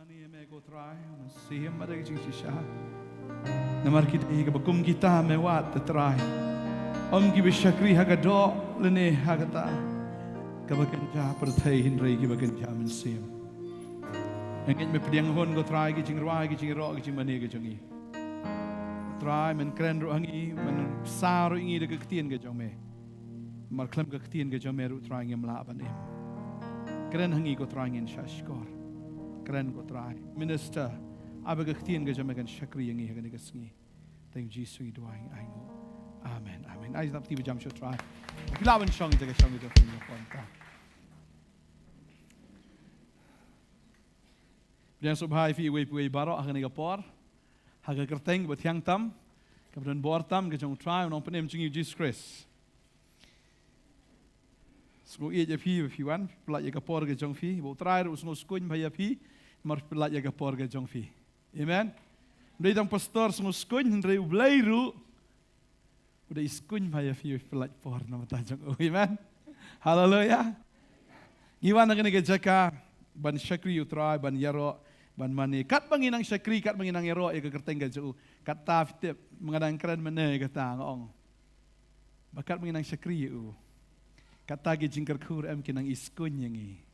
Mani me ko try na sihim mare jing shisha. Namar kita higa bakum kita me wat te try. Om ki bishakri haga do lene hagata. Kabakan ja perthai hindrai ki bakan ja min sim. Engin me pediang hon ko try ki jing rwa ki jing ro ki jing mani ki jongi. Try men kren ro hangi men saru ingi de ketien ke jong me. Mar klem ke ketien ke jong me ru try ngem la ban em. Kren hangi ko try ngin shashkor. Keren ko try minister abaga ktien ga jamagan shakri yangi hagan ga sngi thank Jesus we doing aingo amen amen ai zap ti jam show try kilawan shong ga shong ga fin ko ta biang subhai fi we baro hagan ga por haga kerteng bat yang tam kabran bor tam ga jong try on penem jing Jesus Christ Sku ia je fi wan plat ye ga por ga jong fi bo try ru sno skuin bhaya fi mar pelat jaga porga jong fi. Amen. Ndai dang pastor sung skuin ndai ublai ru. Udah iskuin bhaya fi pelat por nama ta jong. Amen. Hallelujah. Giwana kene ke jaka ban shakri utrai ban yaro ban mani kat banginang shakri kat banginang yaro e ke kerteng ga ju. Kat ta fit mengadang keren mene ga ta ngong. Bakat banginang shakri u. Kat ta ge jingkar khur em kinang iskuin yangi.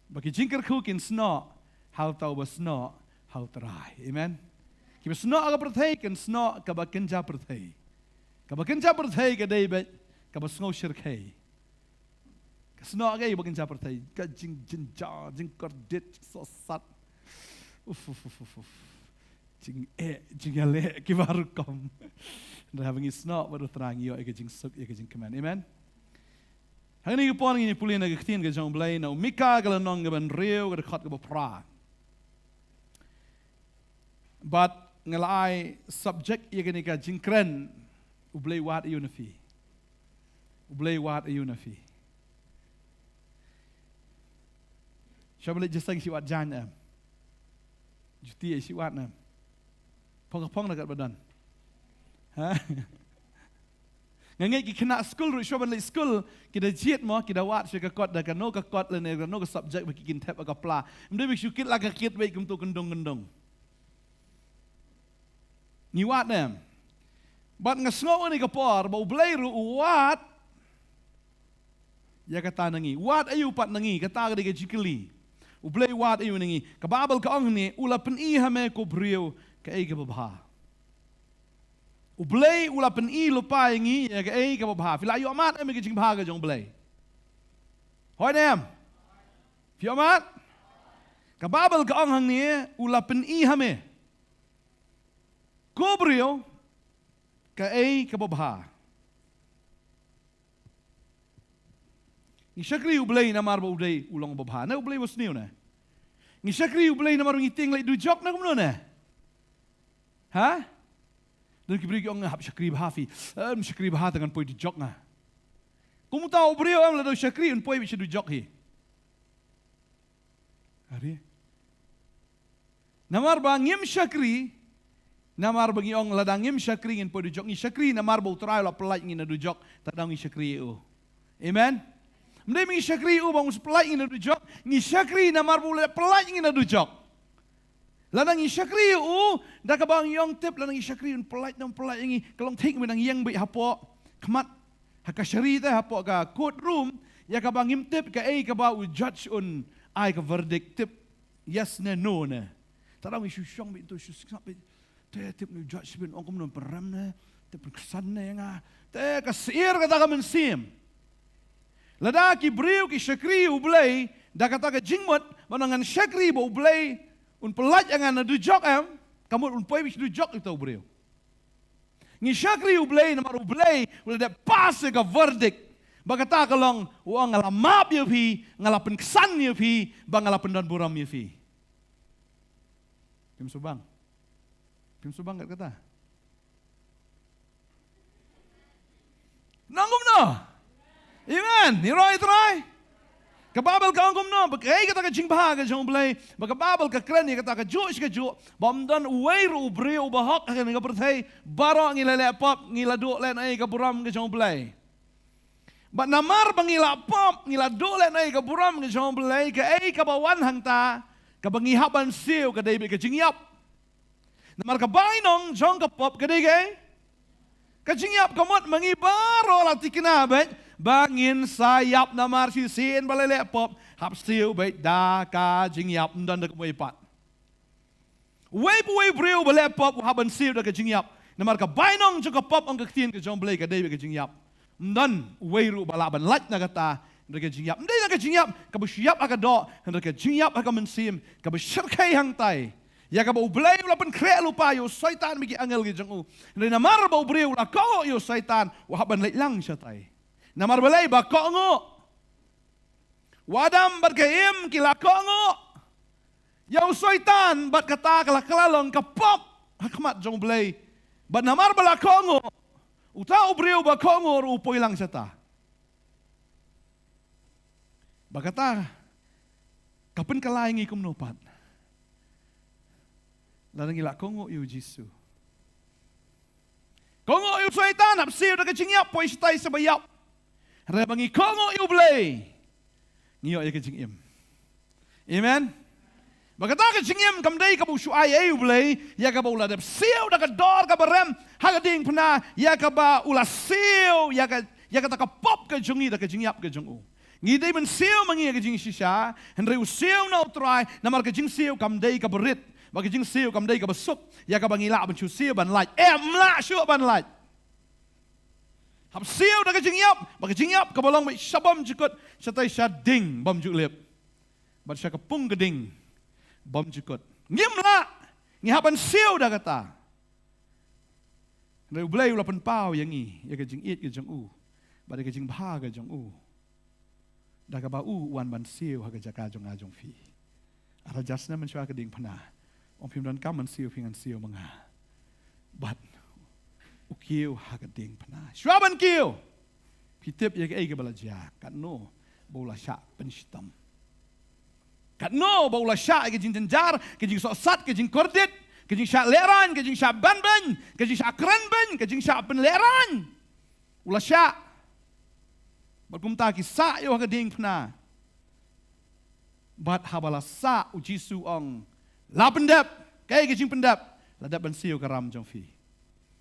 Bagi jingkar kukin sno, how tau ba sno, how try. Amen. Kiba sno aga perthai kan sno ka ba kenja perthai. Ka ba kenja perthai ka dai ba ka ba sngo shirkai. Ka sno aga ba kenja perthai ka jing jinja jingkar dit so sat. Uf. Jing ale ki baru kom. Nda having sno baru terang yo ka jing suk ka jing command. Amen. Hang ni pon ni pulin na gtien ga jong blai na mika ga nong ga ban reu ga khat ga pra. But ngalai subject ye ga ni ga jingkren u blai wat unafi. U blai wat unafi. Shabale jisang si wat jan am. Juti si wat nam. Pong na ga badan. Ha? Ngangai ki kena school ru shoban le school kita jiet mo kita wat syaka kot da kan no ka kot le ne no ka subject bagi kin tap ka pla mde bi syukit la ka kit we kum tu kendong ni wat nem bat ngasngo ni ka por ba ublai ru wat ya kata nangi wat ayu pat nangi kata ga de jikli ublai wat ayu nangi ka babel ka ong ni ula pen I hame ko brio ka e ka babha Ublay ula pen I lupa yangi ya ke ai ka babha fila yu amat em ke jing bha ga jong blay hoi nem fi amat ka babel ka ong hang ni ula pen I hame ko brio ka ai ka babha ni shakri ublay na mar ba ublay ulong babha na ublay was niu na ni shakri ublay na mar ngiting lai du jok na kumno na ha Dan kibri ki ong hap shakri bahafi. Shakri baha dengan poi di jok nga. Kumu tahu brio am lado shakri un poi bisa di jok hi. Hari. Namar bangim shakri. Namar bangi ong ladangim shakri ngin poi di jok. Ngi shakri namar bau trai la pelai ngin di jok. Tadang ngi shakri u. Amen. Mde ngi shakri u bang pelai ngin di jok. Ngi shakri namar bau pelai ngin di jok. Lanang isyakri u da ka bang yong tip lanang isyakri un pelait ngi kalong thik menang yang bi hapo khamat haka syari ta hapo ka court room ya ka bang tip ka ai ka ba u judge un ai ka verdict tip yes ne no ne tadang isu syong bi tu sap bi te tip nu judge bin ong kom no peram ne tip kesan ne nga te ka sir ka ta ka mensim lada ki briu ki syakri u blai da ka ta ka jingmot manangan syakri bo blai un pelat jangan adu jok em kamu un poi bis du jok itu bro ngi syakri ublay na maru ublay ulah da pas ka verdict bagata kalong wa ngala map ye phi ngala pen kesan ye phi bang ngala pen dan buram ye phi pim subang kat kata nangum no amen ni roi try Kababel ka angkom no, bagay kata ka jing bahaga jong blay, bagababel ka kreni kata ka juish ka ju, bamdan uway ru ubre ubahak ka nga perthay, baro ngilale pop ngilado len ay ka buram ka jong blay. Ba namar bangila pop ngila dole na ka buram ka jong blay ka ay kabawan hang ta, kabangihaban siyo ka David ka jingyap. Namar ka bainong jong ka pop ka digay. Ka jingyap kamot mangibaro lati kinabit. Bangin sayap namar sisin balele pop. Hap siyo bait da ka jingyap dan da kumay pat. Way briw balele pop haban siyo da ka jingyap. Namar ka bainong jong ka pop ang kaktin ka jong balay ka David ka jingyap. Dan way ru balaban lat na kata. Mereka jingyap. Hindi na ka-jingyap. Kabasyap akado. Mereka jingyap akamansim. Kabasyarkay hangtay. Ya kabaublay ulapan kre lupa yo saitan migi angel gi jang u. Hindi namar baublay ulako yo saitan. Wahaban lait lang siya tay. Namar balay ba ko ngo. Wadam berkaim kila ko ngo. Yaw saitan bat kata kalakalalong kapop. Hakamat jang blay. Bat namar bala ko ngo. Uta ubriw ba ko ngo upoy lang siya ta. Bagata, kapan kalaing ikum nopat? Larang ila kongo yu Jisu. Kongo yu saitan, apsiyo na kachingyap, po istay sa bayap. Rebangi kongo yu blay. Ngiyo ya kachingyam. Amen? Bagata kachingyam, kamday kabu syuay yu blay, ya kaba uladap siyo na kador kabarem, hagading puna, ya kaba ulasiyo, ya kata kapop kachingi na kachingyap kachingu. Ngidai men siu mangi ka jing shisha, henry siu na utrai, namar ka jing siu kam dei ka berit, ba ka jing siu kam dei ka besuk, ya ka bangila ban chu siu ban lait, mla shu ban lait. Hab siu da ka jing yap ka bolong mai shabam jukut, satai shading bam julip. Ba sha ka pung geding bam jukut. Ngimla, ngihaban siu da kata. Henry blay ulapan pau yang i, ya ka jing it ka jing u, ba ka jing bha ka jing u. Daga ba wan ban siu haga jaka jong ajong fi. Ara jasna man shwa kading pana. Om pim dan kaman siu pingan siu mga. But ukiu haga ding pana. Shwa ban kiu. Pitip ya ke bala ja. Kat no bola sya penshitam. Kat no bola sya ke jing jenjar, ke jing sok sat, ke jing kordit, ke jing sya leran, ke jing sya ban, ke jing sya kren, ke jing sya penleran. Ula sya Bagumta ki sa yo hagading pna. Bat habala sa u Jisu ong la pendap kay gijing pendap la dap ban siu karam jong fi.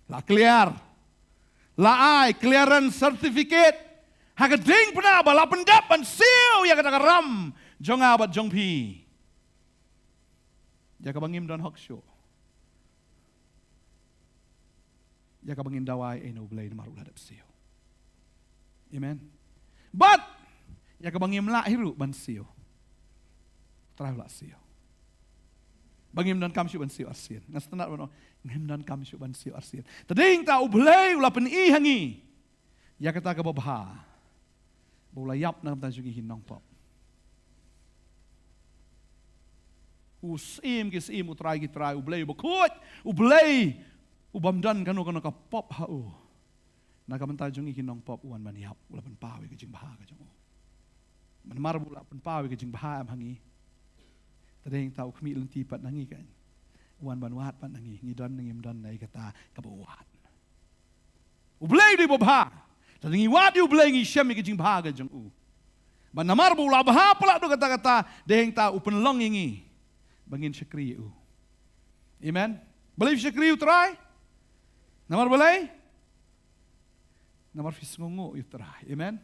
La clear. La ai clearance certificate hagading pna bala pendap ban siu ya kata karam jong abat jong fi. Ya kabangim don hok show. Ya kabangin dawai eno blay maru la dap siu. Amen. But, ya kabangim la hiru ban siyo. Terahu la siyo. Bangim dan kam siyo ban siyo arsian. Ngas tenat bano, ngim dan kam siyo ban siyo arsian. Tading ta ublay ulapan ihangi. Ya kata kababha. Bulayap na kamta jugi hinong pop. Usim kisim utray gitray ublay bakut. Ublay. Ubamdan kanu kapop hau. Nakamanta jong ikinong pop uan maniap ulapan pawi kajing baha kajong o. Manmar ulapan pawi kajing baha am hangi. Tadeng tau kami ilang tipat nangi kan. Uan banwat pan nangi ngidon nangim don na ikata kabawat. Ublay di babha. Tadeng iwat di ublay ngi syam kajing baha kajong o. Manmar ula baha pala do kata-kata deng tau upenlong ingi. Bangin syakri o. Amen. Balay syakri utray? Namar balay? Namar fis ngungu yutra. Amen.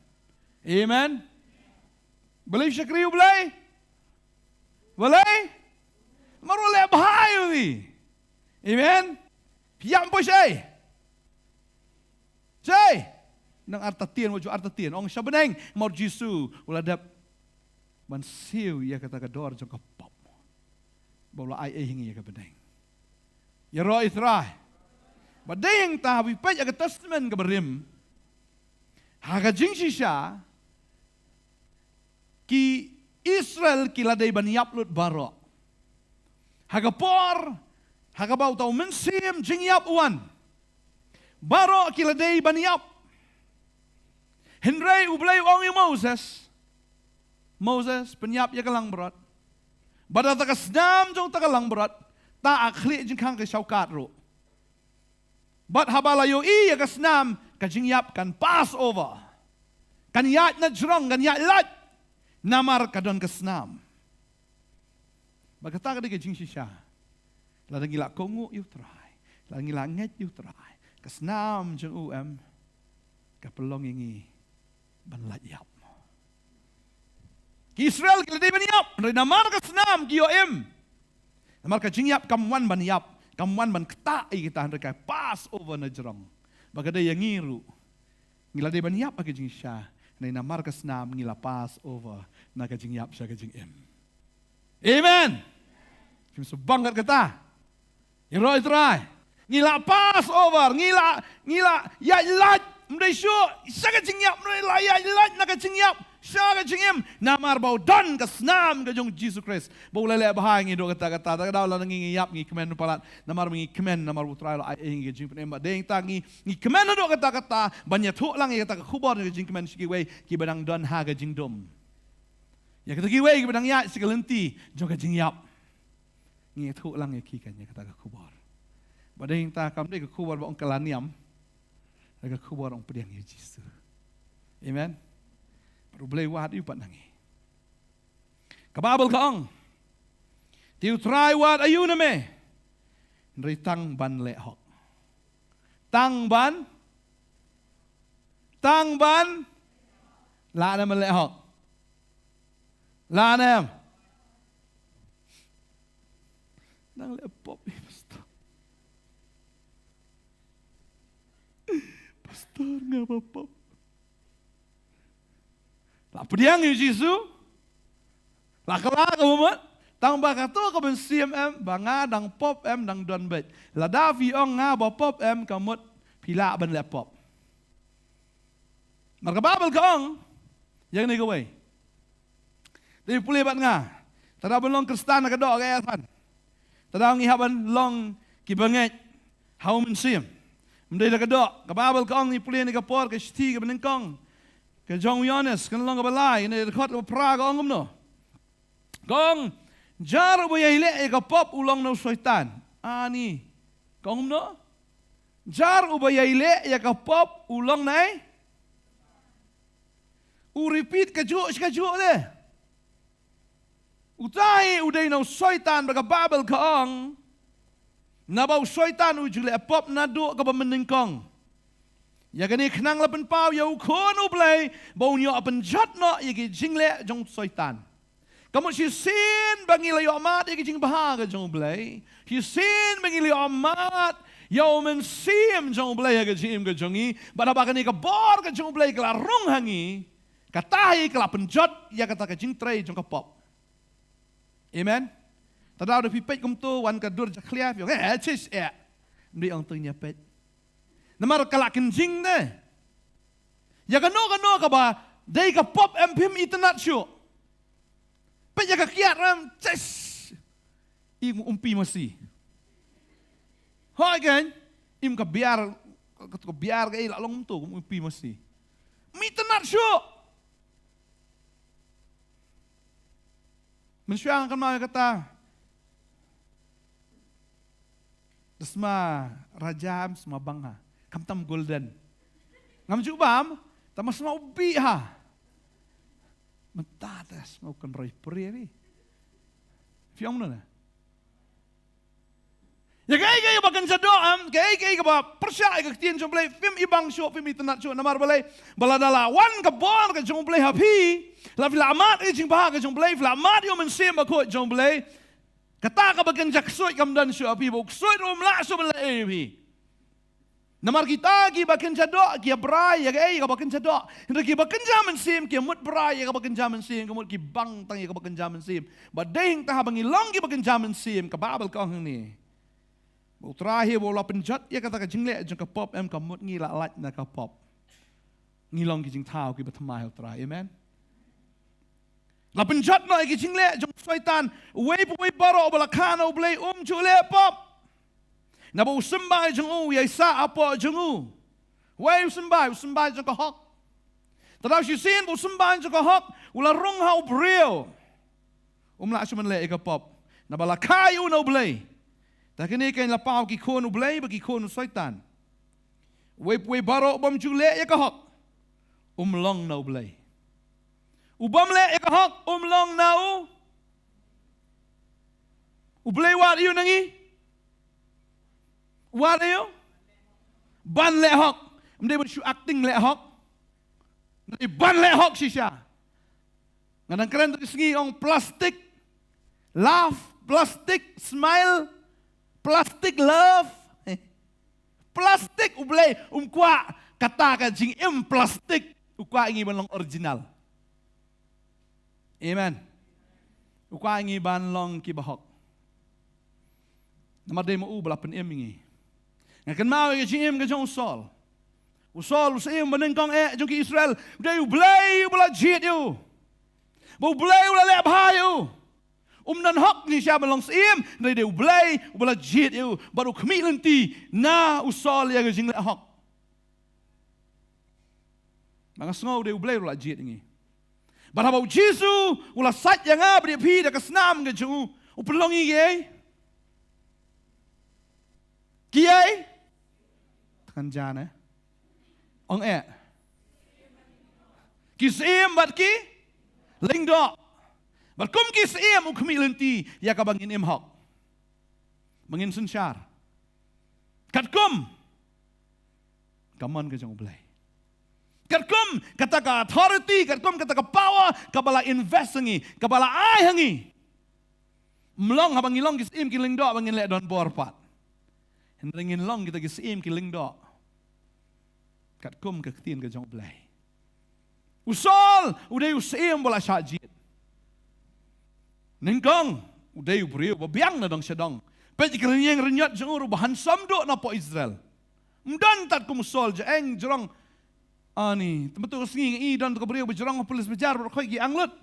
Amen. Balay siya kriyo balay? Balay? Namar walay bahayo ni. Amen. Piyam po siya. Siya. Nang artatian, wajو artatian. Ong siya beneng. Mor Jisu. Wala dap. Mansiw ya kata kador jong kapop. Bawla ay hingi ya kabeneng. Yaro itra. Badayang tahawi pa ya testament kabarim. Hagajing siya ki Israel kiladay baniap lut baro. Hagapor, hagabaw tau mensim jingyap uan. Baro kiladay baniap. Henry ublay ongi Moses. Moses penyap ya kalang berat. Bada takasdam jong takalang berat. Ta akhli jing kang ke syaukat ro. Bat habalayo iya kasnam kajingyap kan Passover. Kan yat na jrong, kan yat lat. Namar kadon kasnam. Bagata ka di ka jing sisya. Ladang gila kongu yu try. Ladang gila nget yu try. Kasnam jeng kapelong ingi banlat yap. Ki Israel gila di ban yap. Namar kasnam ki yoem. Namar ka jing yap kamwan ban yap. Kamwan ban keta kita hendak pass over na jerong. Bagada yang ngiru. Ngila di ban yap ka jing sisya. Namar kasnam ngila pass over na ka jing yap sya ka jing em. Amen. Kim subangkat kata. Iroi try. Ngila pass over, ngila ya lat mdai syu saka jingyap mdai la ya lat naka jingyap saka jingyam namar bau don ka snam ka jong Jesus Christ. Bau lele bahai ngi do kata daw la ngi yap ngi kemen palat namar ngi kemen namar utrai la ai ngi jing penemba deng ta ngi kemen do kata banyak thu lang ngi kata khubor ngi jing kemen siki wei ki badang don ha ka jing dom. Ya kata ki wei ki badang ya sikalenti jong ka jingyap. Ngi thu lang ngi ki kan ya kata khubor. Badai ta kam dei ka khubor ba ong kalaniam. Ka khubor ong pediang Yesus. Amen. Baru boleh wat yu pat nangi. Kababel ka ong. Tiu try wat ayu na me. Nri tang ban le hok. Tang ban la na le hok. La na. Nang le pop. Pastor nggak apa-apa. Lah pediang Yesus. Lah kelak kamu tang bakato ka ben CMM banga dang pop em dang don bet. Lah Davi ong nga ba pop em kamut pila ben le pop. Marka babel ka ong yang ni gawai. Di pulih bat nga. Tada ben long Kristan ka do ka yasan. Tada ngi haban long ki banget. How men sim. Mdai la kadok, kababel kong ni pulih ni kapor ke shti ke benengkong. Ke jong Yones kan long ka balai ni khot ka pra ka ong no. Kong jar bo yile e ka pop ulong no syaitan. Ani. Kong no. Jar bo yile e ka pop ulong nai. U repeat ka ju de. Utai udai no syaitan ba ka babel kong. Nabau syaitan ujule pop nadu ka menengkong. Ya kani khnang la pen pau ya khon u blai bau nyo pen jat no ya ki jingle jong syaitan. Kamu si sin bangi la yo mat ya ki jing bah ka jong blai. Si sin bangi la yo mat yo men sim jong blai ya ki jim ka jongi ba ba kani ka bor ka jong blai ka rung hangi ka tahi ka pen jat ya ka ta ka jing trai jong ka pop. Amen. Tadau de pipet kum tu wan ka dur jakliaf yo chis mdi ong tu nyapet namar kalak kenjing ne ya kano ka ba dei ka pop empim internet show pe ya ka kiat ram chis im umpi masi ha kan im ka biar ka ila long tu umpi masi internet show mensyang kan ma kata Semua rajam, semua bangha. Kamtam golden. Ngam jubam, tamas semua ubi ha. Mentatas mau kan roy pria ni. Fiam mana? Ya kaya bagan sadoam, kaya ba persya ka tien jomblay film ibang show film internet show namar balay baladala wan ka bor ka jomblay happy. La filamat jing bah ka jomblay filamat yo men sim ko jomblay. Kata ka bagan jaksoy kam dan syo api buk soy la so bela ebi. Namar kita ki bagan jado ki brai ya ka bagan jado. Hendak ki bagan jaman sim ki mut brai ya ka bagan jaman sim kemut ki bang tang ya ka bagan jaman sim. Badeng tah bangi long ki bagan jaman sim ka babel ka ni. Bu terakhir bola penjat ya kata ka jingle jeng ka pop em ka mut ngila lat na ka pop. Ngilong ki jing tau ki batamai terakhir. Amen. La penjat no ki jingle jong syaitan wei baro bala kana blai jule pop na bo sembah jong ya sa apa jong wei sembah jong ka hok tadau si sin bo sembah jong ka hok ula rong hau brio la suman le ka pop na bala kayu no blai ta kini kain la pau ki khonu blai ba ki khonu syaitan wei baro bom jule ya ka hok long no blai Ubam le ekahok long nau. Ublay wat iyo nangi? Wat iyo? Ban lehok. Mde man syu acting lehok. Ban lehok siya. Ngadang keren tu sengi ong plastic. Laugh, plastic, smile, plastic love. Plastic ublay kwa kata ka jing plastic ukwa ingi ban long original. Amen. Ukwa ingi ban long kibahok. Namadai mo bala pen ingi. Ngakan mau ka jing ka jong Saul. Saul usim banengkong jong ki Israel. Uday ublay bala jit you. Bo ublay bala le bhayu. Nan hok ni siya balong sim, na de ublay, ubala jit you, baru kami lenti na usol ya gajing le hok. Mga sengaw de ublay ula jit ngi. Barabau Jisu ula sat yang abri pi da kasnam gaju, upelongi ye. Kiai? Tekan jana. Ong Kisim bat ki? Lingdok. Berkum kis im ukmi lenti ya ka bangin im hok. Bangin sunsyar. Katkum. Kaman ka jang ublay. Katkum kata ka authority, katkum kata ka power, kabala invest ngi, kabala ai hangi. Mlong habang ilong kis im kiling do bangin le don borpat. Hendringin long kita kis im kiling do. Katkum ka tin ka jang ublay. Usol uday usim bola syajit. Nengkong, uday beriu, babiang na dong sedong. Pwede kerenyeng renyat jenguru bahan samdo na po Israel. Mdan tat kumusol jeng jerong. Ani, tempat sengi i dan tu beriu berjerong polis bejar berkoi gi anglut.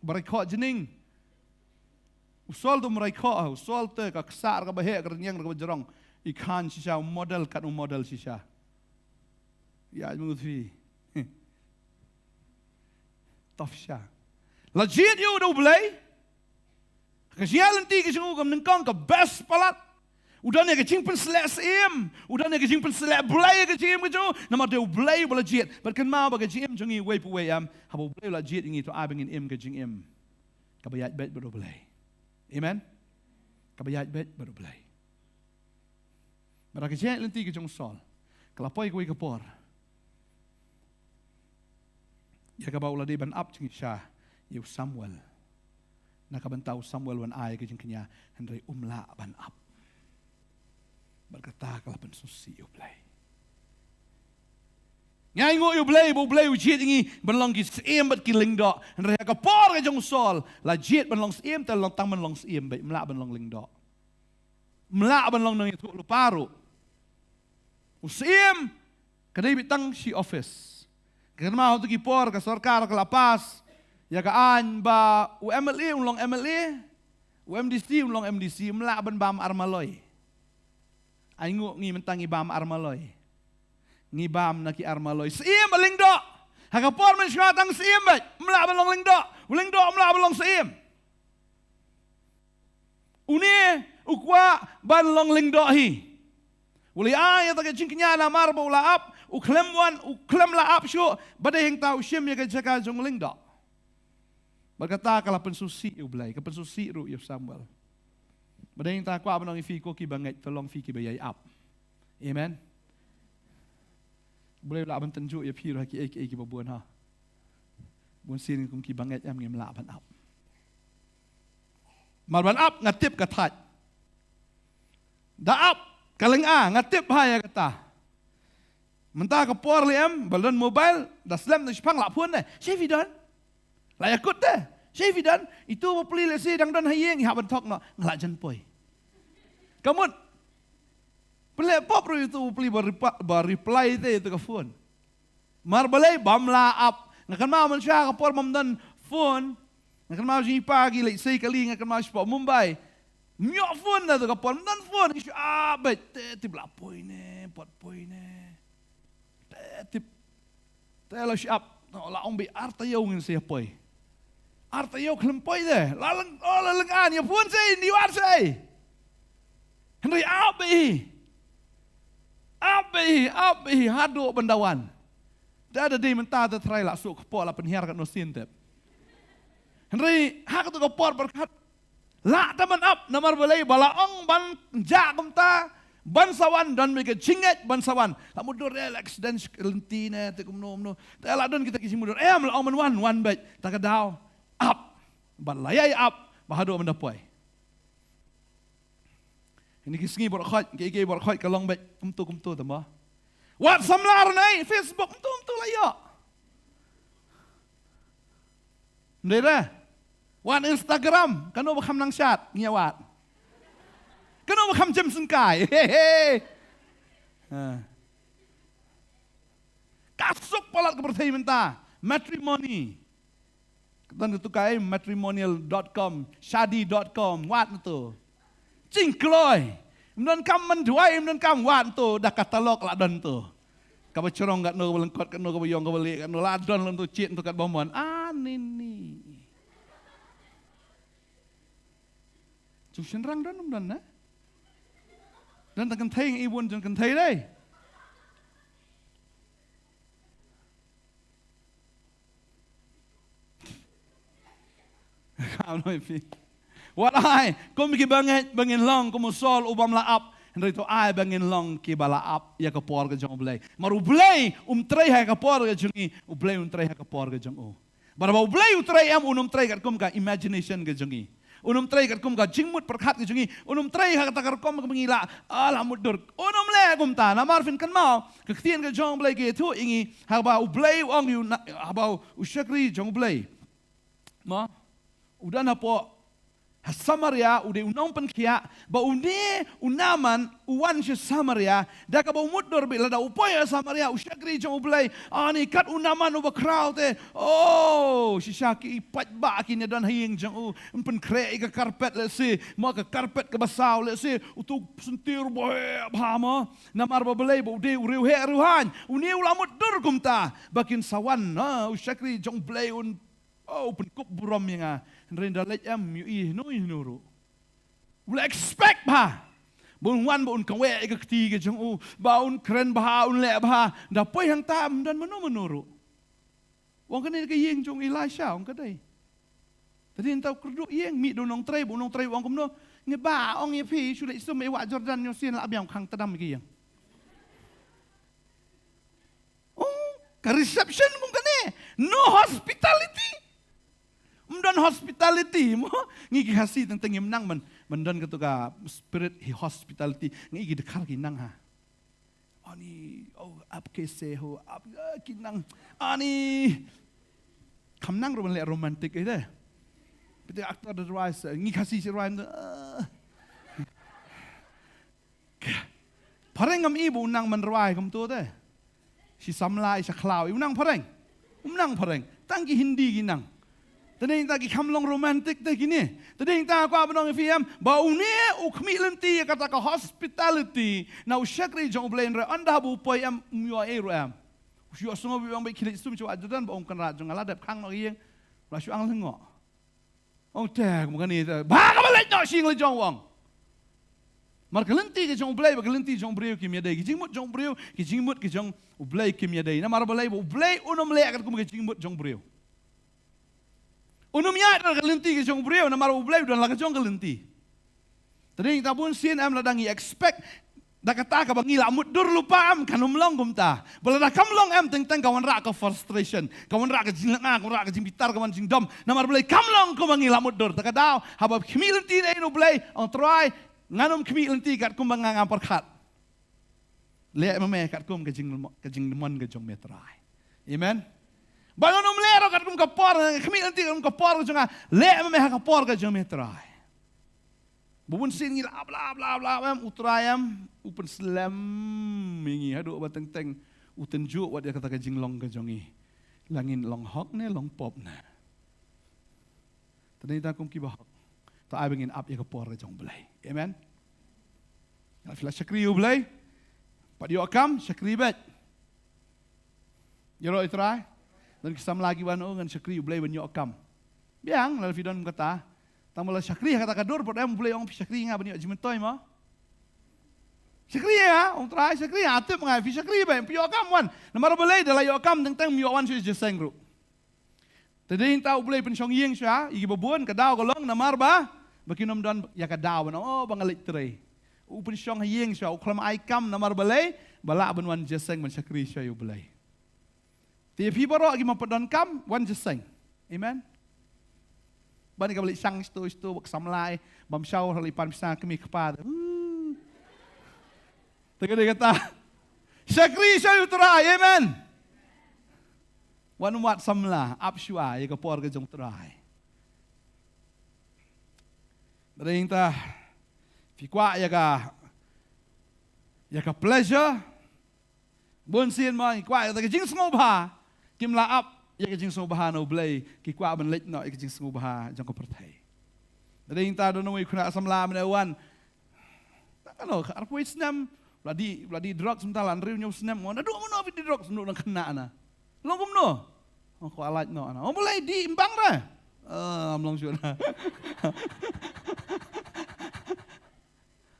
Berekok jening. Usol tu merekok, usol tu kaksar ka bahek kerenyeng ka berjerong. Ikan sisa model kat model sisa. Ya mengutfi. Tafsya. Lajit you udah ulay. Kasialan ti kasi ngugam nengkong ka best palat. Udah ni kacing penselek sim. Udah ni kacing penselek bulay kacing kacu. Nama dia ulay balajit. Berkan mau bagajim jungi way puway habo ulay lajit ini tu abengin kacing kabayat bet baru ulay. Amen. Kabayat bet baru ulay. Berakasialan ti kacing sol. Kalapoy kuy kapor. Ya kabaw ulay ban up jungi siya. Yu Samuel. Nakabantau Samuel wan ay kajing kanya hendray umla ban up. Berkata kalapan susi ublay. Ngay ngo ublay, ublay ujit ingi banlong ki sim bat kiling do. Hendray kapor kajong sol. Lajit banlong sim talong tang banlong sim bay umla banlong ling do. Umla banlong nang itu luparu. Usim kadai bitang si office. Kerana tu kipor ka sarkar ka lapas. Ya kaan ba UMLE ulong MLE, UMDC ulong MDC, melaban bam armaloy. Aingu ngi mentangi bam armaloy. Ngi bam naki armaloy. Sim aling do. Hakapor men syatang sim bat. Melaban long ling do. Uling do melaban long sim. Uni ukwa ban long ling do hi. Uli ay ta kenya na marbo la up, uklem la up syo, badai hing tau sim ya ka jong ling do. Berkata kalau pensusi ublay, ke pensusi ru Yu Samuel. Badai yang tak kuat menang fiko ki bangai tolong fiki bayai up. Amen. Boleh lah ban tenju ya piru haki ki babuan ha. Bun sin kum ki bangai am ngem la ban up. Mar ban up ngatip katat. Da up kaleng ngatip ha ya kata. Mentah ke por liam balon mobile dah slam na spang la pun deh. Syefidon. Layakut deh. Syefidon itu mau peli lesi dang dan hayeng hak bentok no ngelak jenpoi. Kamu peli pop ru itu peli reply itu ke phone. Mar balai bam la up. Ngakan mau manusia ke por mamdan phone. Ngakan mau si pagi lek sei kali ngakan mau sport Mumbai. Myok phone dah tu ke por mamdan phone isu bet tip la poi ne pot poi ne. Tip telo siap la ombi arta yo ngin sia poi. Arta yo klempoi deh. Lalang an ya pun sei ni war sei. Henry abi hadu bendawan. Dah ada di mentah ada try lah suk kepol lah penhiar kat nosin tep. Henry hak tu kepol berkat La taman up namar balay balaong ban jakom ta bansawan dan mereka cinget bansawan. Tak mudur relax dan lentina tekum no. Tak la don kita kisi mudur. Melaong man one baik. Tak kadau up. Ban layai up bahadu mendapai. Ini kisngi berkhot, kiki berkhot kalong baik kumtu tambah. Wat samlar nai Facebook kumtu layak. Ndera. Wan Instagram, kanu bakam nang chat, ngiyawat. Kanu bakam jem sengkai, hehe. Kasuk palat ke pertai menta, matrimony. Dan itu kai matrimonial.com, shadi.com, wat itu. Cingkloy, mendon kam menduai, mendon kam wat itu, dah katalog ladon tu. Kau cerong kat no, belengkot kat no, kau yong kau balik kat no, ladon lentu cit untuk kat bomon. Nini. Cuma rang dan na, dan tak kentai yang ibu jangan kentai deh. Kau nói what ai, kau mikir bangin long, kau musol ubam laap, hendak itu ai bangin long ki balaap ya kapor ke jong ublay. Maru ublay tray hai kapor ke jongi, ublay tray hai kapor ke jong o. Barba ublay tray tray kat kum ka imagination ke jongi. Tray kat kum ka jingmut perkat ke jongi. Tray ha kata kum ka mengila ala mudur. Le kum ta na marfin kan mau kektian ke jong ublay ke tu ingi haba ublay ong yu haba usyakri jong ublay. Ma udah na po Samaria udah unang penkia ba une unaman uwan si Samaria da ka ba mudur bila da upaya Samaria usyakri jong ublay ani kat unaman uba crowd si syaki ipat ba kini dan hing jong pen kre ka karpet le si ma ka karpet ka basaw le si utuk sentir ba ma namar ba belay ba ude uriu he ruhan uni ulamut dur kumta bakin sawan usyakri jong ublay pen kup buram yang renda lek yu no nuru. Ula expect ba. Bun wan bun kawe ke ketiga jong baun keren bah un le bah dapoi hang tam dan menuru. Wong kan ke yeng jong Elisha wong kadai. Tadi entau kerdu yeng mi donong tray wong kumno ngeba ong ye pi sulit sum e wa Jordan yo sin la abyang khang tadam ki yang. Ka reception kum kane no hospitality. Mendon hospitality mo ngigi hasi tentang yang menang mendon ketuka spirit hospitality ngigi dekar kinang ha ani ap kese ho ap kinang ani kamnang ro le romantic ide pete aktor the rise ngigi hasi si rhyme pareng ngam ibu nang menruai kum tu de si samlai sa klau nang pareng tangki hindi ginang. Tadi kita kamlong romantik deh gini. Tadi kita aku apa nong film bau ni ukmi lenti kata ke hospitality. Na usyakri jong blain re anda bu poi am myo eru am. Usyo sungo biang baik kilit sum coba ajudan bau kan rajong aladap kang nok yeng. Rasu ang lengo. Teh bukan ni. Ba ka balik no sing le jong wong. Marka lenti ke jong blai ba lenti jong breu ki miadai. Ki jingmut jong breu ki jingmut ki jong blai ki miadai. Na mar blai unom le akan kum ke jingmut jong breu. Unumnya adalah kelenti ke jong breu na mar ublay dan la jong kelenti. Tadi kita pun sin am ladangi expect da kata ka bangi lamut dur lupa am kanum long gumta. Bala da kamlong am teng kawan rak ke frustration. Kawan rak ke jingla kawan rak ke jimbitar kawan jing dom. Na mar blay kamlong ko bangi lamut dur. Ta kadau habab khmilenti na ublay on try nganum khmilenti kat kumbang ngam perkhat. Le mame kat kum ke jing demon ke jong metrai. Amen. Bangun lero kat kum kapor, kami nanti kum kapor ke jonga, le me ha kapor ke jong metrai. Bubun sin ngil bla utrayam upen slam mingi hadu bateng teng uten ju wat dia kata ke jinglong ke jongi. Langin long hok ne long pop na. Tadi ta kum ki bahok. Ta ai bengin up ya kapor ke jong belai. Amen. Ya flash syakri belai. Pak dio kam syakri bet. Yoro itrai. Dan kisam lagi wano ngan syakri ublay banyo akam. Biang lalu fidon kata, tamala syakri kata kadur pot em ublay ong syakri nga banyo jimentoy mo. Syakri ya, ong try syakri atip nga fi syakri ba pio akam wan. Namaro ublay dala yo akam teng mio wan si jeseng ru. Tadi hinta ublay pensyong yeng sya, igi babun kadao golong namar ba Bagi nom don ya ka daw no oh bangalit tre. Upen syong hayeng sya uklam ai kam namar balai bala ban wan jeseng man syakri sya yu balai. Ti pi baro agi mapadon kam wan jeseng. Amen. Bani ka balik sang sto wak samlai bam syau halipan bisa kami kepada. Tengah dia kata syakri sya yu trai. Amen. Wan wat samla ap syua ya ka por ka jong trai. Daring ta fikwa ya ka pleasure bon sin ma kwa ya ka jing sngo ba kim la ap ya ka jing sngo ba no blay ki kwa ban lek no ya ka jing sngo ba jong ko perthai. Daring ta do no wi khuna samla me wan ano ka arpo isnam bladi drugs mentalan riu nyu snam ngona do mo no di drugs no nang kena na. Longum no. Oh, ko alat no ana. Oh, boleh diimbang ra. Amlong syur.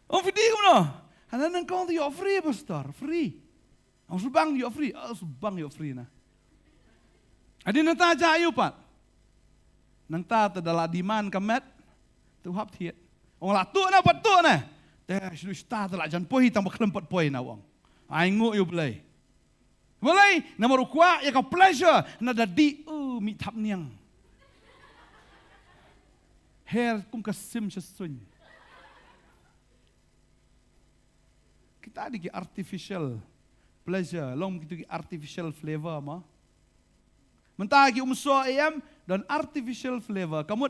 Oh, video no. Ana nang kong di free pastor, free. Ang subang di free, subang di free na. Adi nang ta ja ayu pat. Nang ta dala diman kamet tu hap thiet. Ong la tu na pat tu na. Te shu sta la jan pohi tang baklem pat pohi na wong. Ai ngu yu play. Mulai nomor kuat ya ka pleasure na dadi mi thap niang. Hair kum ka sim sun. Kita ada ki artificial pleasure, long gitu ki artificial flavor ma. Mentah ki umso ayam dan artificial flavor. Kamu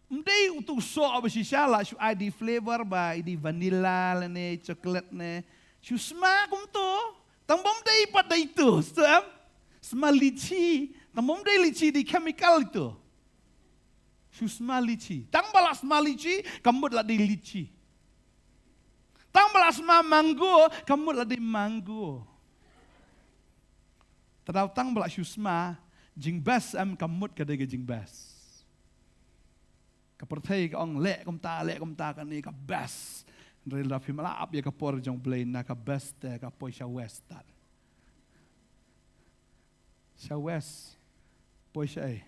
mdei untuk so abisi shala shu ID flavor ba ID vanilla ne chocolate ne. Shu sma kum to. Tambom day pada itu, smell lici. Tambom day lici di chemical itu. Susma lici. Tang balas smell lici, kamu lah di lici. Tang balas smell mango, kamu lah di mango. Tadau tang balas susma, jing best kamu kadang jing best. Kapertai kaong lek kom ta kan ni ka best. Rela film la ap ya ka por jong blay na ka best ka poi sha west tal. Sha west poi sha ai.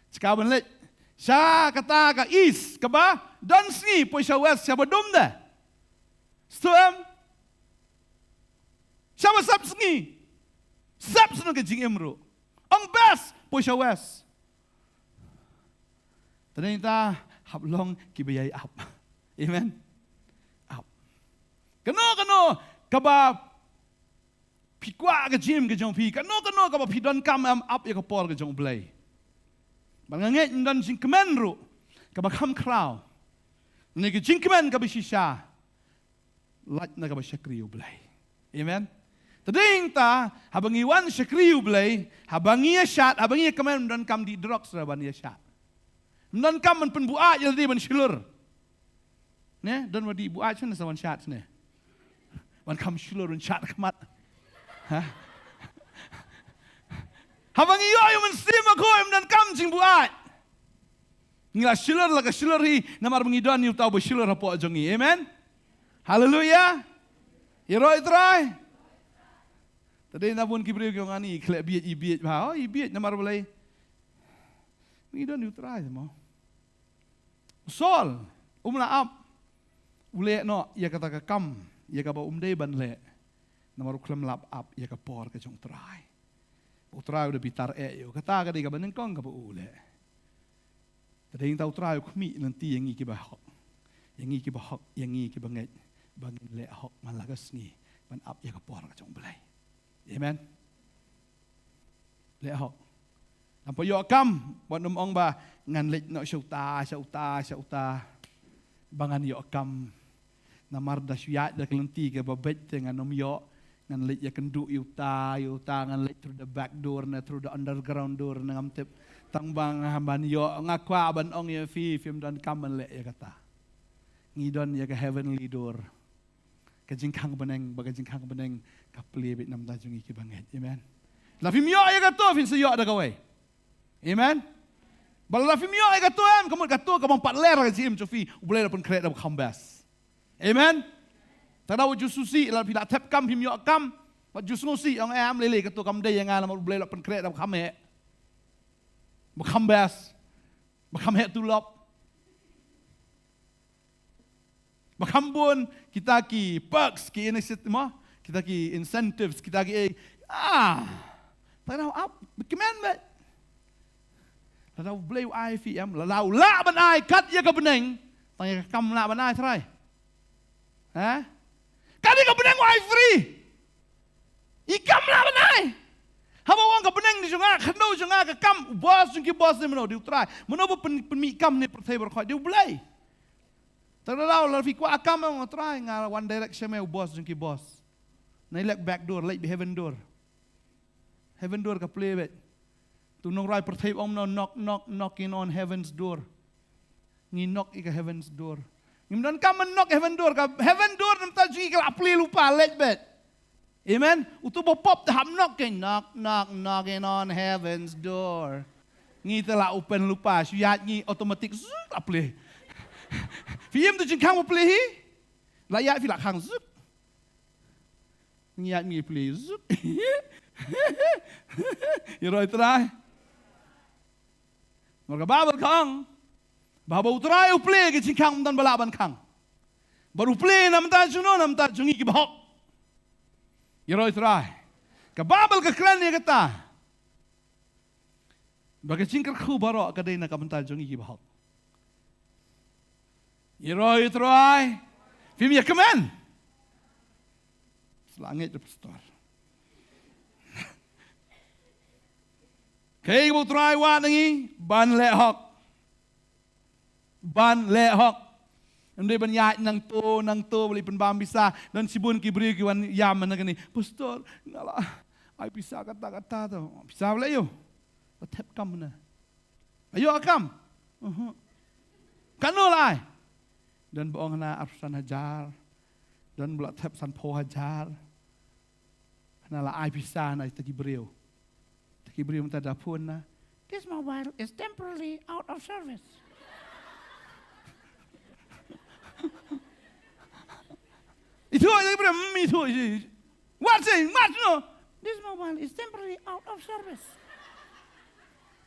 Sekaban lek sha kata ka east ka ba don sni poi sha west sha badum da. Stem sha ba sap sni. Sap sno ka jing emro. Ang best poi sha west. Ternyata hablong kibayai up. Amen. Up. Kano kaba pikwa ka jim ka jong pi. Kano kaba pidon kam up ya ka por ka jong blay. Banganget ndan jing kemen ru kaba kam kraw. Ni ka jing kemen ka bisisha. Lat na kaba syakri blay. Amen. Tading ta habang iwan syakri blay, habang iya syat, habang iya kemen ndan kam di drugs ra ban iya syat. Ndan kam man penbua ya di ban shilur. Ne, dan wadi ibu aja na sawan syat ne. Wan kam shulur un syat kamat. Ha? Habang iyo yung menstim ako dan kam jing buat. Ngila shulur la ka shulur hi namar mengidon yu tau bo shulur hapo ajongi. Amen. Haleluya. Iro itrai. Tadi na pun kibriu yung ani klep biet ibiet ba. Oh ibiet namar boleh. Mengidon yu trai mo. Sol umlaap. Ule no ya kata ka kam ya ka ba umdei ban le namaru klam lap up ya ka por ka jong trai udah bitar yo kata ka di ka ban kong ka ba ule tading tau trai khmi nanti yang iki ba hok yang iki ba hok yang iki ba ngai bangin le hok malagas ngi ban up ya ka por ka jong belai. Amen. Le hok nampo yo kam ban ong ba ngan le no syauta bangan yo kam namar da syat da kelenti ke babet dengan nom yo ngan let ya kendu yuta ngan let through the back door na through the underground door na ngam tip tang bang hamban yo ngakwa ban ong ya film dan kamen le ya kata ngidon ya ke heavenly door ka jingkang beneng baga jingkang beneng ka ple bit nam da jungi ki banget. Amen. La film yo ya kato fin yo da kawai. Amen. Bala la film yo ya kato kamu kato ka bang patler ka jim chofi boleh pun create da kambas. Amen. Tada wujud susi la pila tap kam him yo kam wujud susi ang am lele ketu kam day yang alam boleh lapan kret kam he. Bakam bas. Bakam he tulop. Bakambun kita ki perks, ki initiative, kita ki incentives, kita ki tahu up commandment. Tahu boleh ai fi am, lalu la ban ai kat ya ka beneng, tanya kam la ban ai try. Kali ka beneng ai free. Ikam la ban ai. Haba wang ka beneng ni junga, khano junga ka kam boss jungki boss ni meno diu try. Meno pen kam ni pertai berkhoi diu boleh. Terlalu lalu fikwa akam yang try ngar one direction me boss jengki boss. Nailek back door, like heaven door. Heaven door ka play bet. Tu nong rai pertai om no knocking on heaven's door. Ngi knock ika heaven's door. Ngimdan kam knock heaven door ka heaven door nam ta jengki ka play lupa like bet. Amen. Utu bo pop ta ham knocking knocking on heaven's door. Ngi telah open lupa, syat ngi automatic zuk play. Phim tu chừng khang một plei hi, lại ya phi lạc hàng giúp, nghe mi plei giúp, rồi trai, mà cái Bible khang, Bible trai plei cái chừng khang dan bala ban khang, baru plei nam ta chuno nam ta chungi ki bahok, rồi trai, cái Bible cái klan ni kata, bagai chingkar khu baro kadai na kabental chungi ki bahok. Iroi troi. Film ya kemen. Selangit je pastor. Kay mo troi wa nangi ban le hok. Ban le hok. Andai ban ya nang to beli penbam bisa dan sibun kibri kiwan yam na gani. Pastor, ngala ai bisa kata-kata tu. Bisa boleh yo. Tap kam na. Ayo akam. Kanulai. Dan bohong na arsan hajar dan bulat tap san po hajar nala ai pisah na tagi beriu minta dapun na this mobile is temporarily out of service. Itu aja beriu itu what no this mobile is temporarily out of service.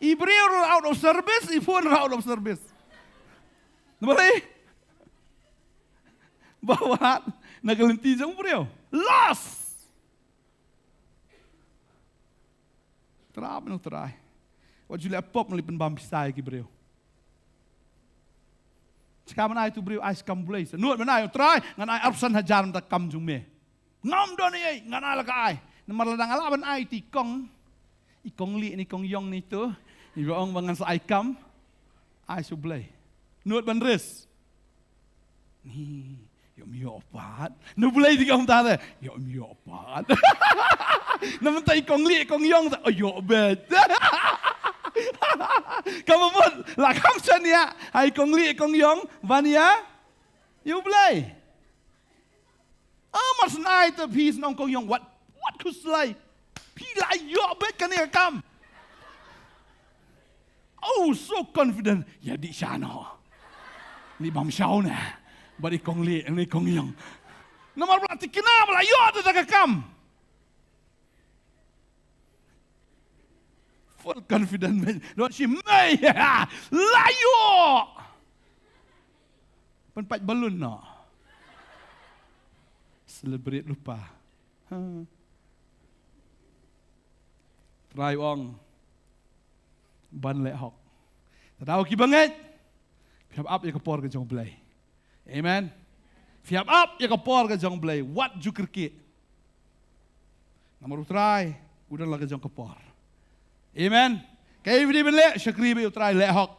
Ibriu out of service, iphone out of service. Boleh? Bawa nagalenti jang beriu loss. Terap no terai. Wat jullie pop melipen bam pisai ki beriu. Sekarang mana itu beriu ais kam bulai. Nuat mana yo terai ngan ai arsan hajar tak kam jung me. Ngam don ai ngan ai laka ai. Namar ladang ala ban ai ti kong. Ikong li ni kong yong ni tu. Ni boong bangan sa ai kam. Ai su bulai. Nuat ban res. Ni yo miopat. Nu boleh tiga tanda. Yo miopat. Namun tak ikong li ikong yong tak. Yo bet. Kamu pun lakam sania. Hai ikong li ikong yong vania. Yo boleh. Mas nai tu pis nong kong yong what kuslai. Pilai yo bet kan ya kam. Oh so confident. Ya di sana. Ni bam syau na. Bari kong li, ni kong yong. Nomor berarti kenapa lah? Yo ada tak kam. Full confident man. Don't she may layo. Penpat balun no. Celebrate lupa. Try wong. Ban le hok. Tahu ki banget. Piap up ya kepor ke jong belai. Amen. Fiap up ya kapor ke jong belai. What jukir ki. Nomor utrai. Udah lah ke jong kapor. Amen. Kaya ibidi beli. Syakri bi utrai le hok.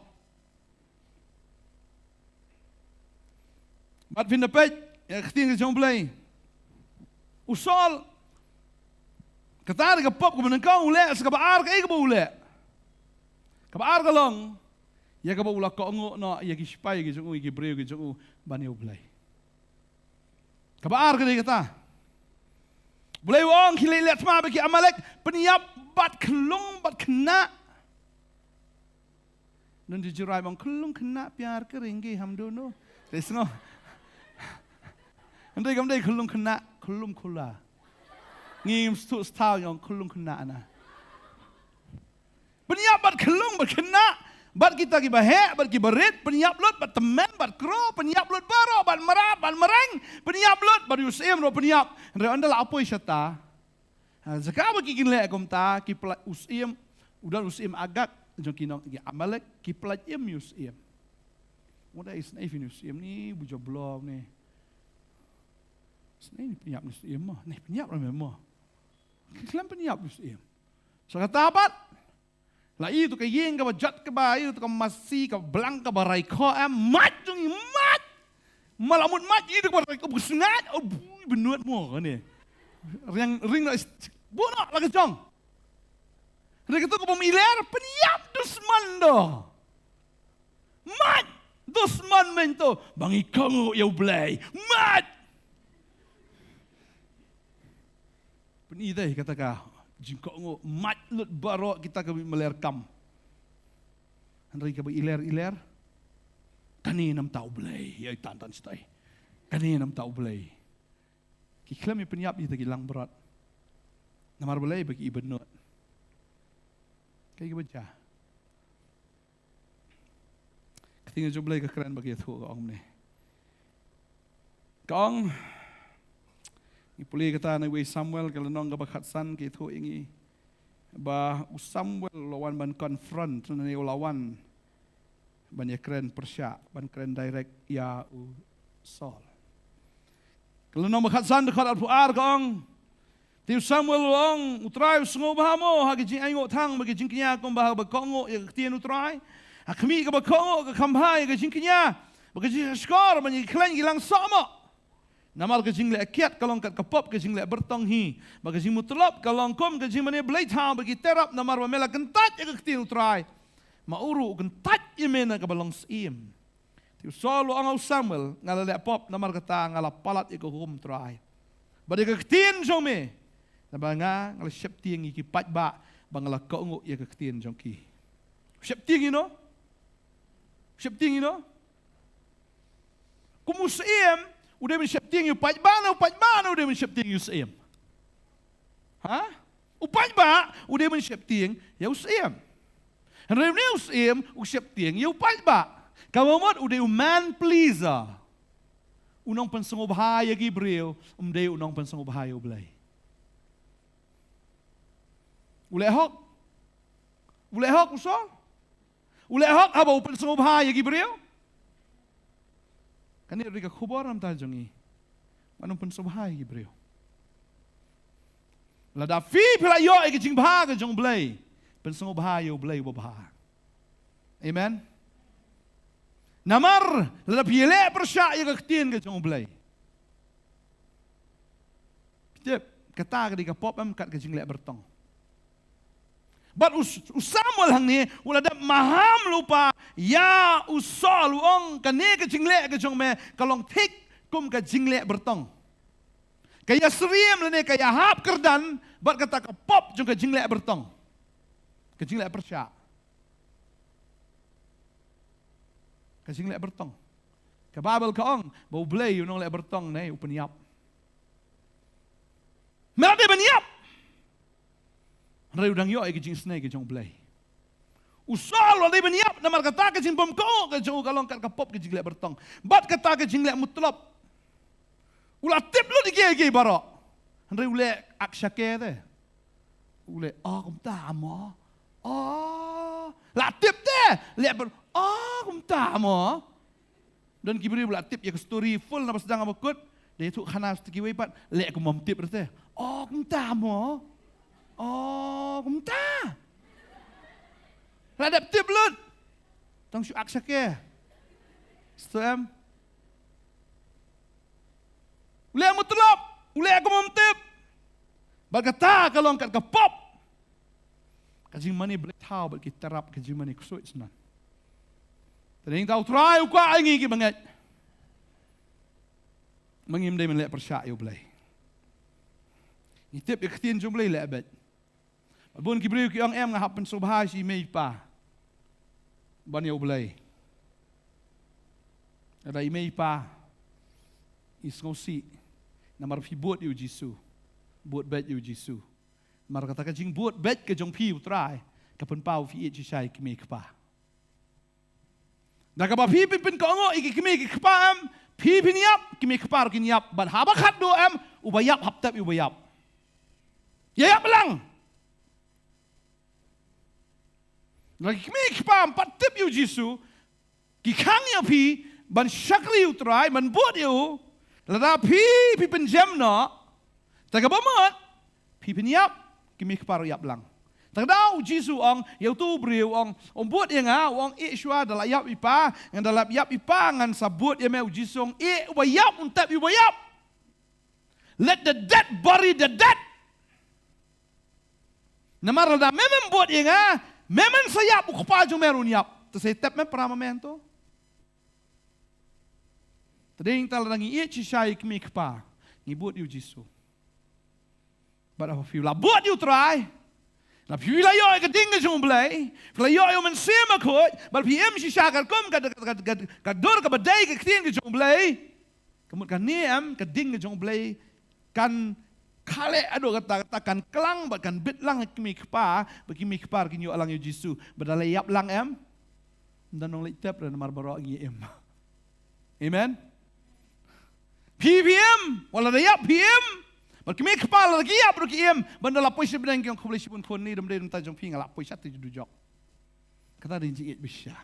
Mat fin dapet. Ya keting ke jong belai. Usol. Katar ke pop ke menengkau ule. Sekabaar ke ike ule. Kabaar ke long. Ya ka ba ula ko ngo no ya ki spy ki jungu ki breu ki jungu bani ublay. Ka ba ar ka kata. Bulay wong hilay let ma ki amalek peniap bat kelung bat kena. Nun di jurai bang kelung kena piar keringgi hamdono. Desno. Andai gamdai kelung kena kelum kula. Ngim stu style yang kelung kena na. Peniap bat kelung bat kena. Bat kita ki bahek, bat ki berit, penyiap lut, bat temen, bat kro, penyiap lut baro, bat merap, bat mereng, penyiap lut, bat usim ro penyiap. Re anda la apoi syata. Zakaba ki kinle kom ta, ki plat usim, udan usim agak, jong kinong ki amalek, ki plat usim. Muda is naif usim ni bujo blom ni. Ini penyiap usim mah, ni penyiap lah memang. Kelam penyiap usim. So kata apa? Lah itu ke yeng ke bajat ke bayu tu ke masih ke belang ke barai ko mat jung mat malamut mat itu ke barai ko busungat benuat mo ni ring bono lagi jong ring itu ke pemiler peniap dusman do mat dusman mento bangi kangu yau belai mat penidai kata kah jingkok ngo mat lut barok kita ke melerkam. Henry ke iler-iler. Kani nam tau belai, ya tan stai. Kani nam tau belai. Ki klam penyap kita gilang berat. Namar belai bagi ibenut. Kayak baca. Ketinggal jo belai ke keren bagi tu kong ni. Kong Ipuli kata na Samuel kalau nong ka bakhatsan ki tho ingi ba Samuel lawan ban confront na lawan ban kren persya ban kren direct ya Saul. Kalau nong bakhatsan dekat al-Fuar kong ti Samuel long utrai sngo bahamo ha ki jing aingo thang ba ki jing knya kom ba kongo ya tien utrai ha khmi ka ba kongo ka khambai ka jing knya ba ki jing skor ban klen gilang sama. Namal ke jing le kiat kalong kat kapop ke jing le bertong hi bagi jing mutlop kalong kom ke jing mane blade ha bagi terap namar wa mela kentat ya ke tin utrai mauru kentat imena ke balong sim ti solo ang Samuel ngala le pop namar kata ngala palat ya ke hum trai bagi ke tin jong me nabanga ngala syep ting ki pat ba bangala ko ngo ya ke tin jong ki syep ting syep ting kumusiem udah mensiap ting upat mana udah mensiap ting usim. Ha? Upat ba udah mensiap ting ya usim. Henry ni usim usiap ting ya upat ba. Kawamot udah man pleaser. Unang pansong bahaya Gabriel, umday unang pansong bahaya ublay. Uleh hok usol. Uleh hok haba pansong bahaya Gabriel. Kan dia rika khubar am tajongi. Manong pun subhai Gabriel. Lada fi pila yo e jing bha ke jong blai. Pensong bahaya blai bah. Amen. Namar lada pile persya ye ke tien ke jong blai. Jep kata ke dika pop am kat ke jing le bertong. But Samuel hang ni ulada maham lupa ya usol uong kane ke jingle ke jong me kalong tik kum ke jingle bertong. Kaya seriem lene kaya hap kerdan bat kata ke pop jong ke jingle bertong. Ke jingle persya. Ke jingle bertong. Ke Babel ke ong bau blay unong le bertong ne upeniap. Merade beniap. Rai udang yo ke jing snake ke jong blai. Usal wala beniap namar kata ke jing bom ko ke jong kalong kat kapop ke jing le bertong. Bat kata ke jing le mutlop. Ula tip lo digi baro. Rai ule aksyake de. Ule kum ta mo. La tip de le ber kum ta mo. Dan kibri ula tip ya ke story full na sedang abakut. Dia tu khana stikiwe pat le ku mom tip rete. Kum ta mo. Kumta. Ladap tip lut. Tang syu aksake. Stem. Ule mutlop, ule aku memtip. Bagata kalau angkat ke pop. Kajing mani boleh tahu bagi terap kajing mani kusut senan. Tadi tahu try uka ingi ki banget. Mangim dai melek persya yo blai. Ni tip iktin jumlai le abad. Bun kibriu ki ang ngahap pensubha si may pa. Ban yo blay. Ada imay pa. Isngosi. Namar fi buat yo Jisu. Buat bet yo Jisu. Mar kata ka jing buat bet ke jong pi utrai. Kapun pau fi it jisai ki may pa. dah kaba pi pin ko ngo iki kimi ki kpam pi niap kimi kpar ki niap ban haba khat do am ubayap haptap ubayap ya belang lagi kimi kpam patip yu jisu ki khang ya pi ban syakri utrai ban buat yu lada pi pin jam no dah kaba mat pi niap kimi kpar yap belang Tadau Jisu ang yau tu beriu ang buat yang ang Ishwa dalam yap ipa yang dalam yap ipa ngan sabut yang mau Jisu ang wayap untap wayap. Let the dead bury the dead. Namar da memang buat yang memang sayap ukpa jong merun yap. Tersetep mem peramamento. Tading talangi chisai kmi kpa ngibut yu Jisu. But if you la buat you try. Na pila yo ka ding jong blay, pila yo men sema kot, bal pm si shakar kom ka dor ka badai ka tin jong blay. Kamut kan niam ka ding jong blay kan kale ado kata kan klang ba kan bit lang kimi kpa, bagi mi kpar kinyo alang yo Jisu, badalay yap lang em. Danong litap na marbaro ngi em. Amen. PPM wala na yap PM. Berkimi kepala lagi ya berkiem benda lapoi sebenarnya yang kau boleh sibun pun ni dem tajong ping lapoi satu judujok kata rinci it bisa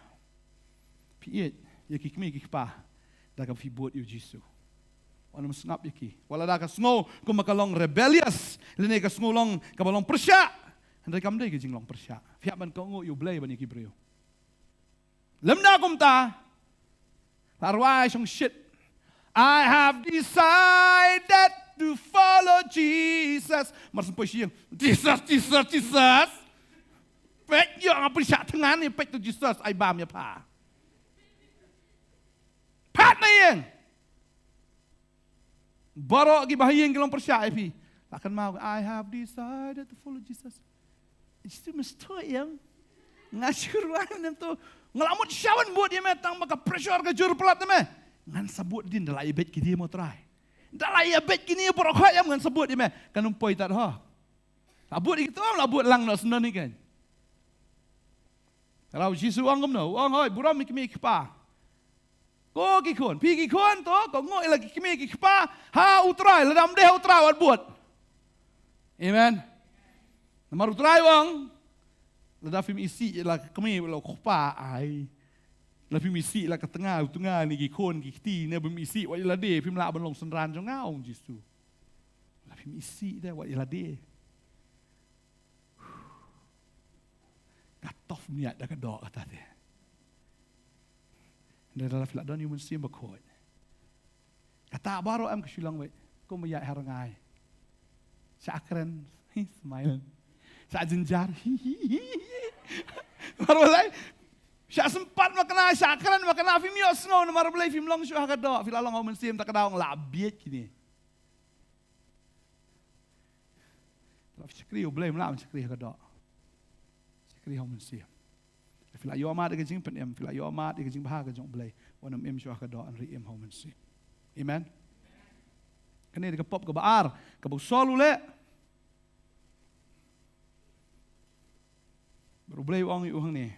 piit ya kikmi kikpa dah kau fibut yu Jisu wana mesnap yaki wala dah kau sngo kau makalong rebellious lene kau sngo long kau balong persya hendak kamu deh kejing long persya fiat ban kau ngo yu blay ban yaki brio lemna kumta larwai song shit I have decided to follow Jesus. Marsum puisi yang Jesus. Pek yang apa syak tengan ni pek tu Jesus ai bam ya pa. Pat na yang. Barok gi bahayang gelong persyak ai pi. Takkan mau I have decided to follow Jesus. Itu mesti yang ngasuruan nem tu ngelamut syawan buat dia metang maka pressure ke juru pelat meh. Ngan sabut din dalam ibet ki dia mau try. Dalam ibet kini porok ayam ngan sabut dia meh. Kan umpoi tak ha. Sabut itu lah buat lang nak senang ni kan. Kalau Jisu anggam no, hoi buram kimi kipa. Ko kikon, pi kikon to, ko ngoi lagi kimi kipa, ha utrai, ledam deh utrai wat buat. Amen. Namar utrai wang. Ledam film isi lah kami lo kipa ai. Lapi misi lah ke tengah ni gikon gikti ne bemisi wa ilade pim la ban long senran jong ngau Jisu. Lapi misi dah wa ilade. Katof niat dah kedok kata dia. Dalam filak don yumun sim bakoi. Kata baru am kesulang we. Ko meyak harangai. Sakren smile. Sa jenjar. Baru lai Syak sempat makna syakran makna film yo snow nomor belai film long syuh kada film long au mensim tak kada ong labiet kini. Tapi sekri belai mla sekri kada. Sekri au mensim. Film yo amat ke jing pen em film yo amat ke jing bahag jong belai wanam em syuh kada an ri em au mensim. Amen. Kene ke pop ke baar ke bu solu le. Baru belai ong yu hang ni.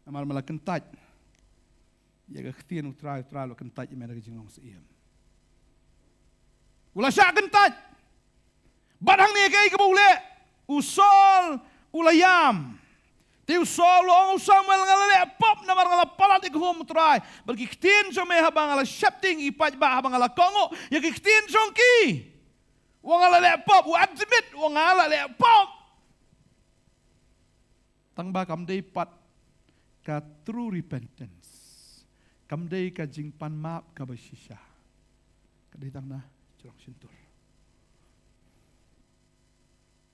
Amar malah kentaj. Ya kekhtian utrai lo kentaj yang mereka jinglong seiem. Ulah syak kentaj. Badang ni kai ke bule. Usol ulayam. Ti usol ong Samuel ngalale pop namar ngala palat ikhum utrai. Bagi kekhtian some habang ngala shapting ipaj ba habang ngala kongo. Ya kekhtian songki. Wong ngala pop wa admit wong ngala pop. Tang ba kam dei pat ka true repentance. Kamdai ka jingpan maap ka basisya. Kaditang na curang sintur.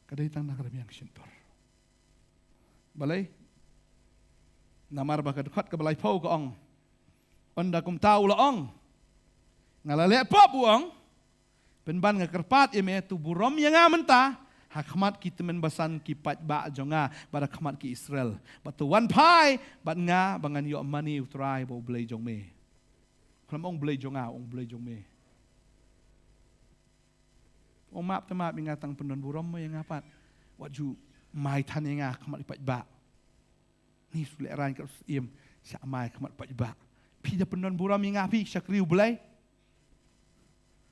Kaditang na karamiang sintur. Balay. Namar ba kadukat ka balay pau ka ong. Onda kum tau la ong. Ngalale pa buang. Penban nga kerpat ime tu burom yang amenta. Hakmat kita menbasan kipat ba jonga pada khmat ki Israel. Batu wan pai bat nga bangan yo mani utrai bo blay jong me. Klam ong blay jonga ong blay jong me. Ong map temap ingatang penon burom mo yang apat. Wat ju mai tan yang khmat ipat ba. Ni sule ran ka iem Syamai kemat pak jebak. Pi dah penon buram ingat pi syakri ubelai.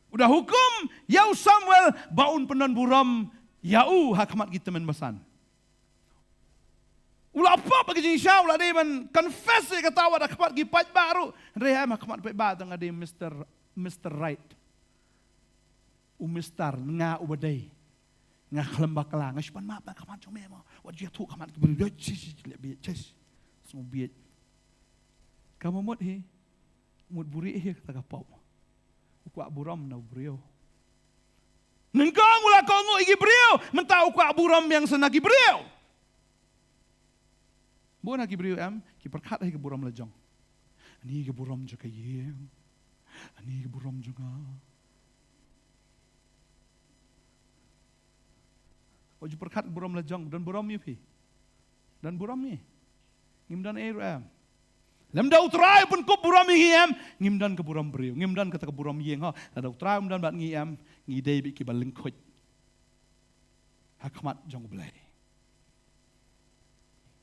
Udah hukum Yau Samuel baun penon buram Yau hakamat kita menbasan. Ulah apa bagi jinsya ulah dia men confess dia kata awak dah kemat gipat baru. Reha hakamat pak ba tengah dia Mr. Right. Mister nga ubadai. Nga kelembak lah. Nga sipan maaf hakamat cuma memang. Wajah tu hakamat beri cis. Semua biat. Kamu mut he. Mut buri he kata kapau. Ukak buram na beriau. Nengkong ulah kongo igi beriau. Mentah ukak buram yang senagi beriau. Bukan lagi beriau ki perkat lagi buram lejong. Ani ke buram juga yang. Ani ke buram juga. Wajib perkat buram lejong dan buram ni pi. Dan buram ni. Ngimdan air Lemda utrai pun ko buram ngiem ngimdan ke buram beriu ngimdan kata ke buram yeng ha ada utrai ngimdan bat ngiem ngidei bi ki balengkot hakmat jong belai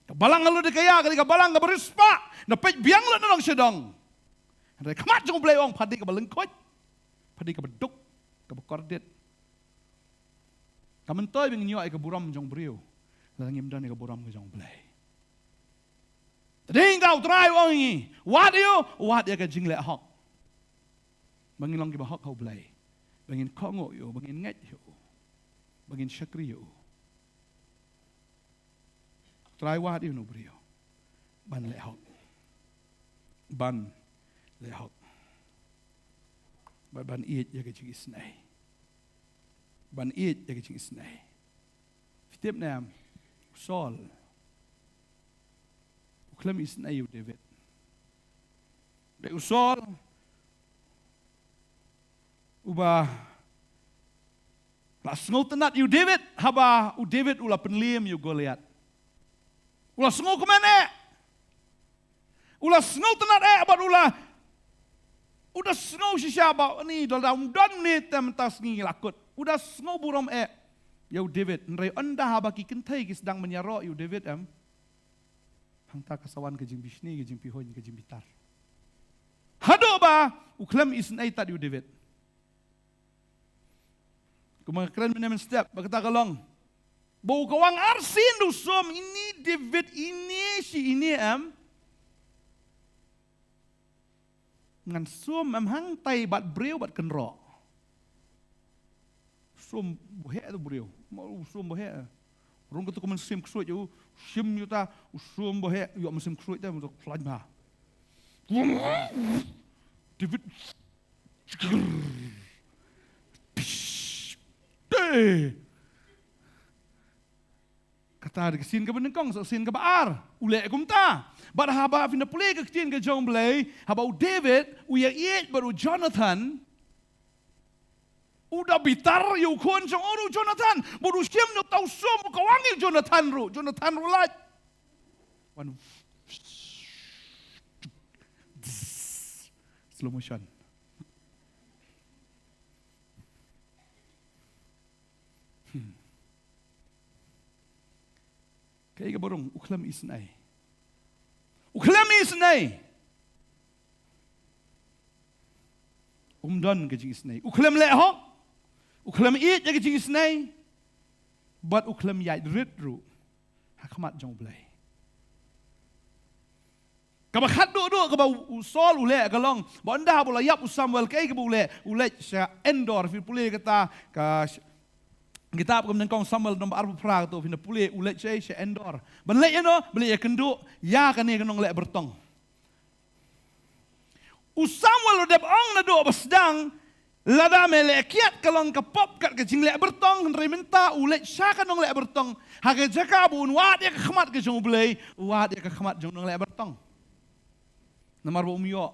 kabalang lu de kaya kali kabalang ka berispa na pej biang lu nang sedang ada hakmat jong belai ong padi ke balengkot padi ke beduk ke bekordet kamentoi bing nyoi ke buram jong beriu la ngimdan ke buram ke jong belai. Tadi kau try orang ini, wat dia ke jing le hak. Bangin long ki hak kau belai, bangin kongo yo, bangin ngat yo, bangin syakri yo. Try wat dia no brio, ban le hak, ban le hak, ban iit ya ke jing isnai, ban iit ya ke jing isnai. Fitip nam, Saul. Uklam isnai David. Dek usol ubah la sengau tenat David haba David ulah penlim Goliat. Ulah sengau ke mana? Ulah sengau tenat abad udah sengau siapa ni dalam dan ni temtas ni lakut. Udah sengau buram David nrai anda haba ki kentai ki sedang menyarok David hangta kasawan ke jing bisni ke jing pihon ke jing bitar. Hado ba uklam isnai tadi David. Kemakran menemen step berkata kalong. Bau kawang arsin dusom ini David ini si ini ngan sum hangtai bat breu bat kenro. Sum bohe tu breu. Mau sum bohe. Orang kata kau mesim kesuat je, sim juta, usum bohe, yuk mesim kesuat je untuk selajah. David, kata ada kesin ke benengkong, kesin ke baar, ulek kumta. Bar haba fina pulih ke kesin ke jong belai, haba David, uya iet baru Jonathan. Udah bitar yu kon jong oru Jonathan, baru siam no tau som kawangi Jonathan ru light. One slow motion. Kaya borong uklam isnai. Umdan ke jing isnai. Uklam lehok. Uklam iit ya ke jing isnai. But uklam yait ridru. Hakmat jong belai. Kaba khaddu kaba usol ule kalong. Ba anda bola yap Samuel kai ke ule sya endor fi pule kata ka kitab kemenangkong Samuel nombor 4 pra tu fina pule ule sya endor. Ban le no beli ya kenduk ya kan ni kenong le bertong. Samuel udep ong na do basdang lada melekiat kalong kapop kat ke jingle bertong rementa ule sya kanong le bertong. Hage jaka bun wat ya khmat ke jong ble wat ya khmat jong le bertong. Namar umyo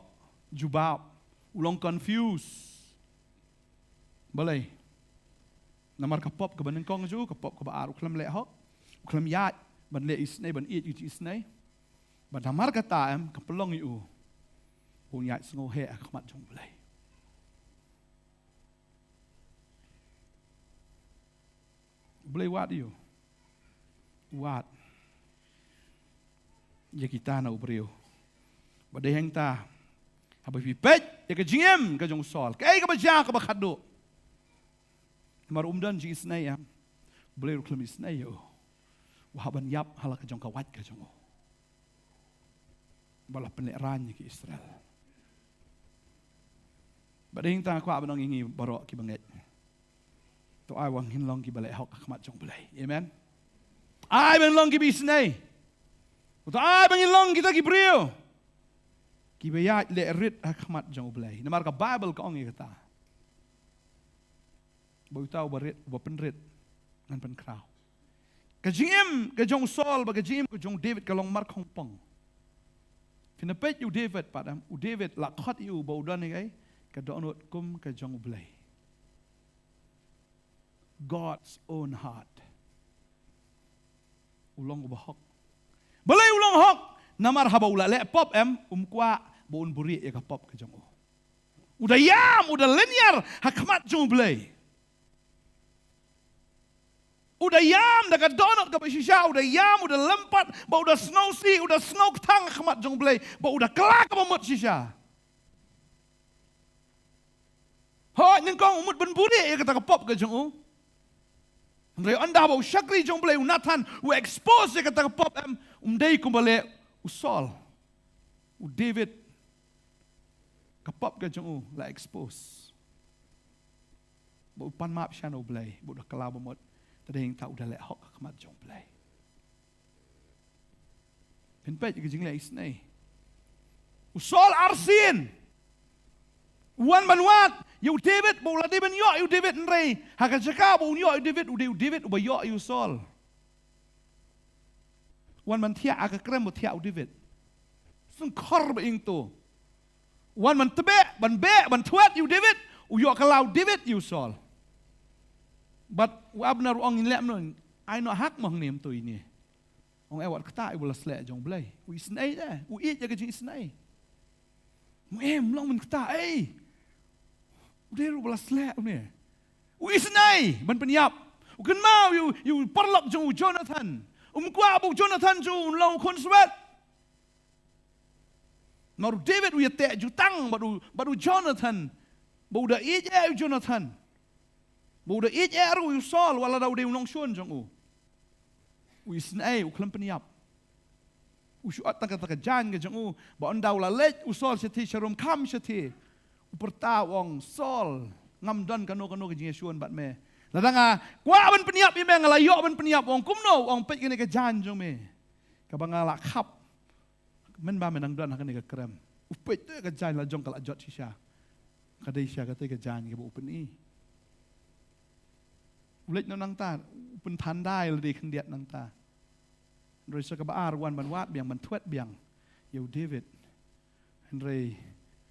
jubab ulong confuse. Boleh. Namar kapop ke benengkong ju kapop ke baar uklam le hok. Uklam yat ban le isnai ban it isnai. Ban namar kata kapelong yu. Pun yat sengo he khmat jong ble. Boleh wat you. Wat. Ya kita na ubriu. Badai hang ta. Habis pipet, ya ke jingem ke jong sol. Kai ke baja ke bakado. Mar umdan ji isnai ya. Boleh ruklem isnai yo. Wahaban yap hala ke jong kawat ke jong. Bala peneran ke Israel. Badai hang ta ko abanong ingi barok ki banget. To ai wang hin long ki balai hok khmat jong balai. Amen. Ai ben long ki bisnai. To ai ben long kita ki brio. Ki bayat le rit khmat jong balai. Namar ka Bible ka ongi kata. Bau tahu berit, berpenrit, ngan penkrau. Kajim, kajong Saul, kajim, kajong David, kalong mark hong pong. Finapet you David, padam, u David lakhat you bau dan ni kay, kadonot kum kajong ublay. God's own heart. Ulong ubahok. Balay ulong hok, namar haba ula le pop kwa baun buri ya ka pop kajong u. Udah yam, udah linear, hakmat jong ublay. Udah yam, dah donut ke shisha, udah yam, udah lempat, bau udah snow sea, udah snow tang khmat jong belai, bau udah kelak ke mut shisha. Ha, nyengkong umut ben buri ya kata ke pop ke jong u. Andai anda bau syakri jong belai unatan, u expose ya kata ke pop umdai kumbale usol. U David ke pop ke jong u la expose. Bau pan map shano belai, bau udah kelak mut. Tadi yang tak udah lek hok khmat jong belai. Penpet ke jing lek isnai. Usol arsin. Wan banwat, you David, bau la David yo, you David nrei. Haka jaka bau yo, you David, udah you David ubah yo you Saul. Wan man tia aga krem bu tia u David. Sun kor be ing tu. Wan man tebe, ban tuat you David, u yo kalau David you Saul. But wabnar ong in lem nun, I not hak mong nem tu ini. Ong ewat kata ibu las lek jong belai. U isnai dah, u it jaga jing isnai. Long men kata, u deru belas lek ni. U isnai ban penyap. U kan mau you perlok jong Jonathan. Kwa abu Jonathan jong long konswet. Nor David u yate jutang baru Jonathan. Bau dah it Jonathan. Bau dah it u Saul wala dah udah unong shun jong u. U isnai u kelam penyap. U syuat tak jan ke jong u. Ba ondau la let u Saul seti sharum kam seti. U pertawong Saul ngam don kano ke jing shun bat me. Ladanga kwa ban penyap i meng layo ban penyap wong kumno wong pet kene ke jan jong me. Ka bangala khap. Men ba menang don hakane ke krem. U pet tu ke jan la jong kala jot shisha. Kadai sha kate ke jan ke bu pen i. Ulit no nang ta, pun tandai lebih kendiat nang ta. Dari sekabar wan banwat biang bantuat biang, ya David, Henry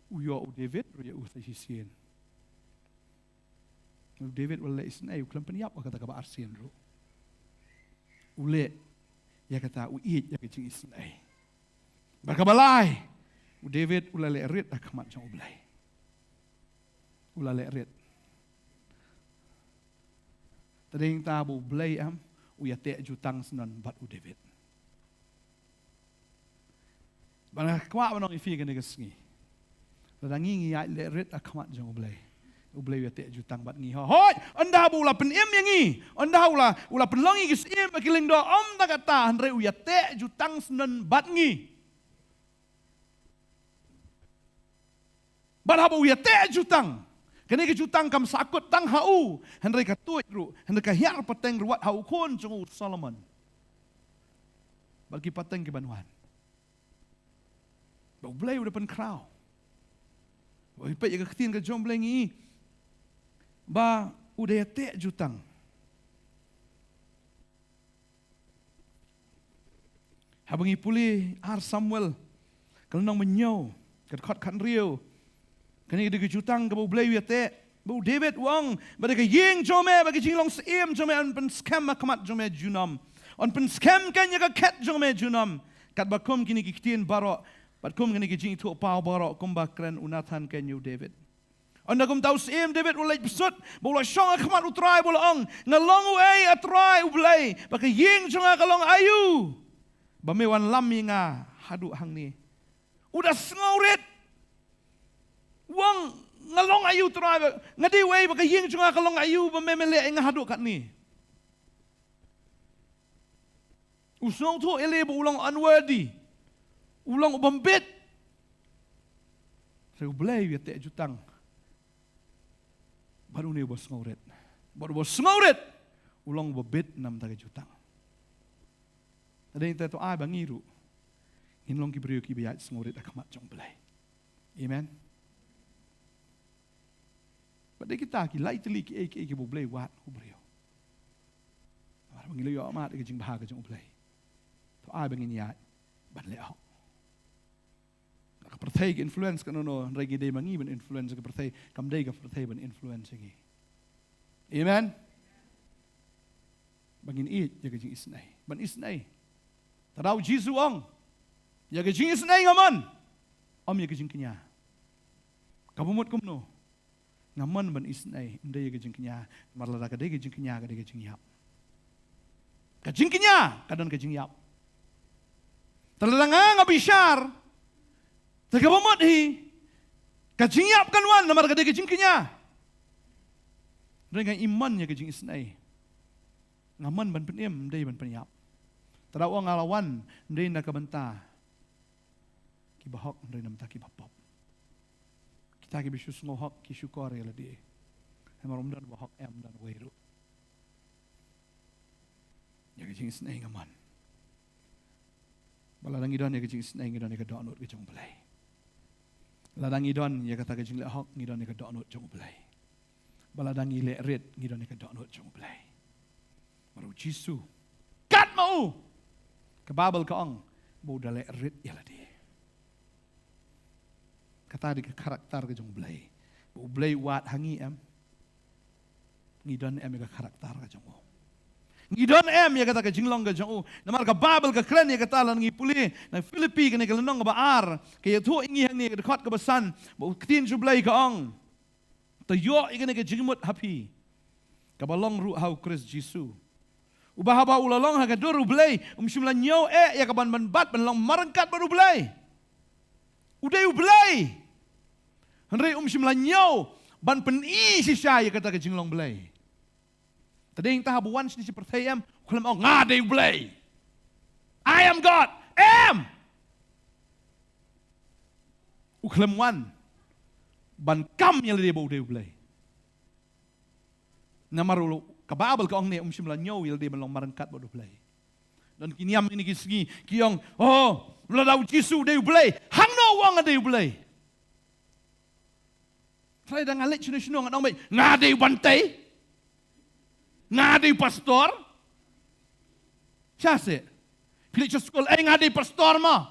uyo David, uyo usai David wala isnai, uklam peniap kata kabar arsian ro. Ulit, ya kata uit ya kecing isnai. Berkabalai, David ulale rit akamat jang ublai. Ulale rit. Tading tabu belai uya te jutang senan bat u David. Bana kwa banong ifi kene kesngi. Ladangi ngi ya le rit akamat jong belai. U belai uya te jutang bat ngi. Hoi, anda bu la pen yang ngi. Anda ula pen longi kis makiling do ta kata andre uya te jutang senan bat ngi. Bana uya te jutang. Kene ke jutang kam sakut tang hau, henry ka tuit ru, henry ka hiar pateng ruat hau kon jong Solomon. Bagi pateng ke banwan. Bau blai udah pen krau. Bau pet ya ketin ke jom blai ngi. Ba udah ya te jutang. Habangi puli ar Samuel. Kalau nang menyau, kat kan riau. Kani ke jutang ke bau blai te bau David wang bade ke ying jome bagi jinglong sim jome an pen scam kamat jome junam on pen scam kan ya ka cat jome junam kat bakum kini ki kitin baro bakum kini ki jing tu pau baro kumba kren unathan ken you David on kum tau sim David ulai besut bau la shong kamat utrai bol ong ngalong ai atrai ublai bagi ying jong kalong ayu bamewan laminga hadu hang ni Udah ngaurit. Wang ngalong ayu terai. Ngadi way baka ying cunga kalong ayu bememele nga haduk kat ni. Usong tu ele ulang unworthy. Ulang bambit. Saya belai dia tak jutang. Baru ni bos ngaurit. Baru bos ngaurit. Ulang bambit 6 jutang. Ada yang tu bangiru. Inlong kibriyo kibayat ngaurit akamat jong belai. Amen. Pada kita kilai teli ki boleh buat kubriyo. Mangilo yo amat ke jing bahaga jong belai. Tu bangin yat ban leo. Perthai ke influence kan no ragi day mangi ban influence ke perthai kam day ke perthai ban influence gi. Amen. Bangin it ya ke jing isnai. Ban isnai. Tadau Jisu ong. Ya ke jing isnai ngaman. Om ya ke jing kenya. Kabumut kumno. Ngaman ban isnai ndai ya ke jing kenya. Marla ka day ke jing kenya ka day ke jing yap. Ka jing kenya kadon ke jing yap. Talalang ngabishar. Tagabamot hi. Kajingyap kanwan namar kada kajing kenya. Dengan iman nya kajing isnai. Ngaman ban penim dai ban penyap. Taraw ngalawan dai nakabanta. Kibahok dai namta kibapop. Kita ki bisus ngohok ki syukor ya ladi. Hamarom dan bahok em dan weiru. Ya kajing isnai ngaman. Baladang idon ya kajing isnai ngidon ya kadonot kajong belai. Ladang idon ya kata kajing lehok ngidon ka doknot jong belai. Baladang ile red ngidon ka doknot jong belai. Maru Jisu. Kat mau. Ke babel ka ong bo dale red ya ladi. Kata di karakter ka jong belai. Bo belai wat hangi em. Ngidon em ka karakter ka jong. Ngidon em ya kata ka jinglong ka jong. Namar ka babel ka kren ya kata lan ngipuli na Filipi ka kalanong ka baar kaya tu ingi hang ni ka dekat ka basan bo tin jublay ka ong. Tayo ikani ka jingmut happy. Ka balong ru hau Chris Jisu. Ubahaba ulalong ha ka duru blay simlan nyaw ya ka ban bat ban long marangkat baru blay. Uday blay. Henry simlan nyaw ban peni si siya ya kata ka jinglong blay. Tadi yang tahap once ni si pertayam, kulam oh ngade blay. I am God. Am. Uklam wan. Ban kam yang lede bau de blay. Namaru kababel ka ong ne simla nyaw yang lede balong marangkat bau blay. Dan kiniam ini kisgi kiyong oh meladau Jisu de blay. Hang no wang de blay. Saya dah ngalit sino-sino ngadong bay ngade bantai. Ngadi pastor? Siya si? Pilit sa school, ngadi pastor mo.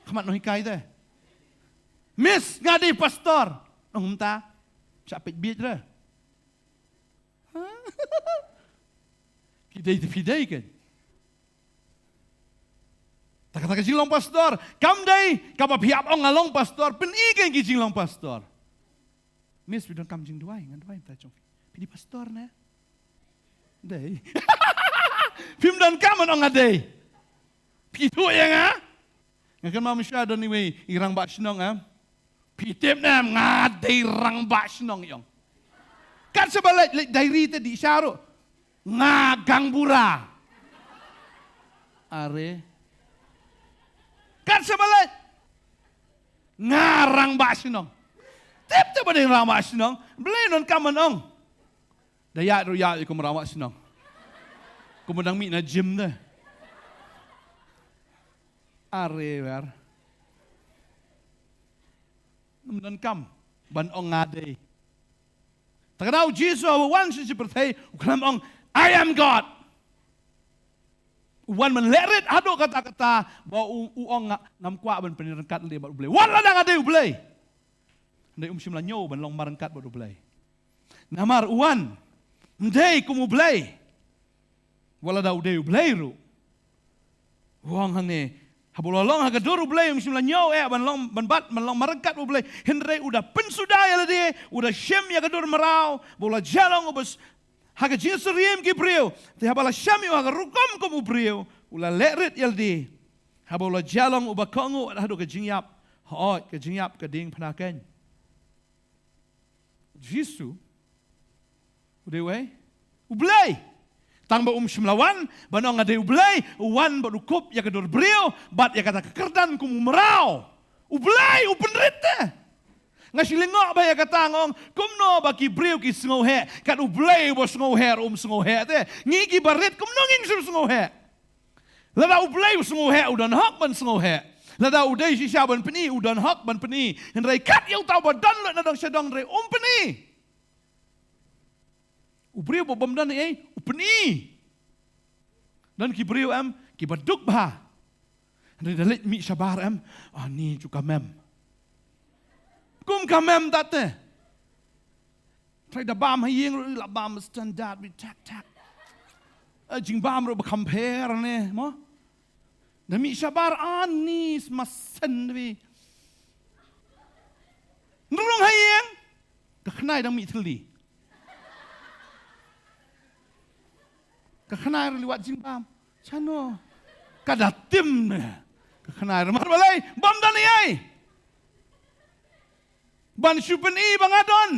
Kamat no hikay de. Miss, ngadi pastor. Nung humta, siya pitbit re. Kiday kan. Taka-taka jinglong pastor. Kamday, kapapihap ang ngalong pastor, pinigay jinglong pastor. Miss, we don't come jing duay. Nganduay, tachong. Pidi pastor na. Day. Pim dan kaman ang aday. Pito yang ha? Ngakan mamusya doon ni irang baksinong ha? Pitip na ngaday rang baksinong yung. Kat sa balay, dairi ito di isyaro. Ngagang bura. Are. Kat sa balay. Ngarang baksinong. Tip ba din rang baksinong? Balay nun kaman ang. Daya roya ko meramak senang. Kumudang mi na gym dah. Are wer. Namdan kam ban ong ngade. Takadaw Jesus wan si pertai uklam ong I am God. Wan man leret ado kata-kata bahwa uong ngamkwa ban penirangkat le baru boleh. Wan ladang ade boleh. Ndai simlanyo ban long marangkat baru boleh. Namar uwan Ndai kumublay. Wala daw day ublay ro. Wang hane habulalong hagadoro blay simla nyaw ban bat man long marangkat ublay. Henry udah pensudaya la dia, udah syem ya gadur marau, bola jalong ubas haga jinsuriem ki brio. Te habala syam yo haga rukom kum ubrio, ula leret yal di. Habola jalong ubakongo at hado ka jingyap. Hoot ka jingyap ka ding panaken. Jisu. Udewe. Ublay. Tang ba simlawan. Banong nga de ublay. Uwan ba dukup ya kador brio. Bat ya kata kekerdan kumumeraw. Ublay. Upenrite. Nga silingo ba ya katangong. Kumno ba ki brio ki sungohe. Kat ublay ba sungohe. Sungohe te. Ngigi barit kumnongin sungohe. Lada ublay sungohe. Udan hak ban sungohe. Lada uday si siya ban peni. Udan hak ban peni. Henry kat yaw tau ba dan na dang siya dang re peni. Ubriu bo bam dan upeni. Dan ki briu ki baduk bah. Henry dalit mi sabar ni juga mem. Kum kamem tate. Try da bam hayeng la bam standard with tak. Jing bam ro compare ne mo. Demi sabar anis masen wi. Nurung hayeng. Kaknai dang mi theli. Kaknai liwat jing bam. Chano. Kadatim ne. Kaknai mar balai bam dan ai. Ban syupen bang adon.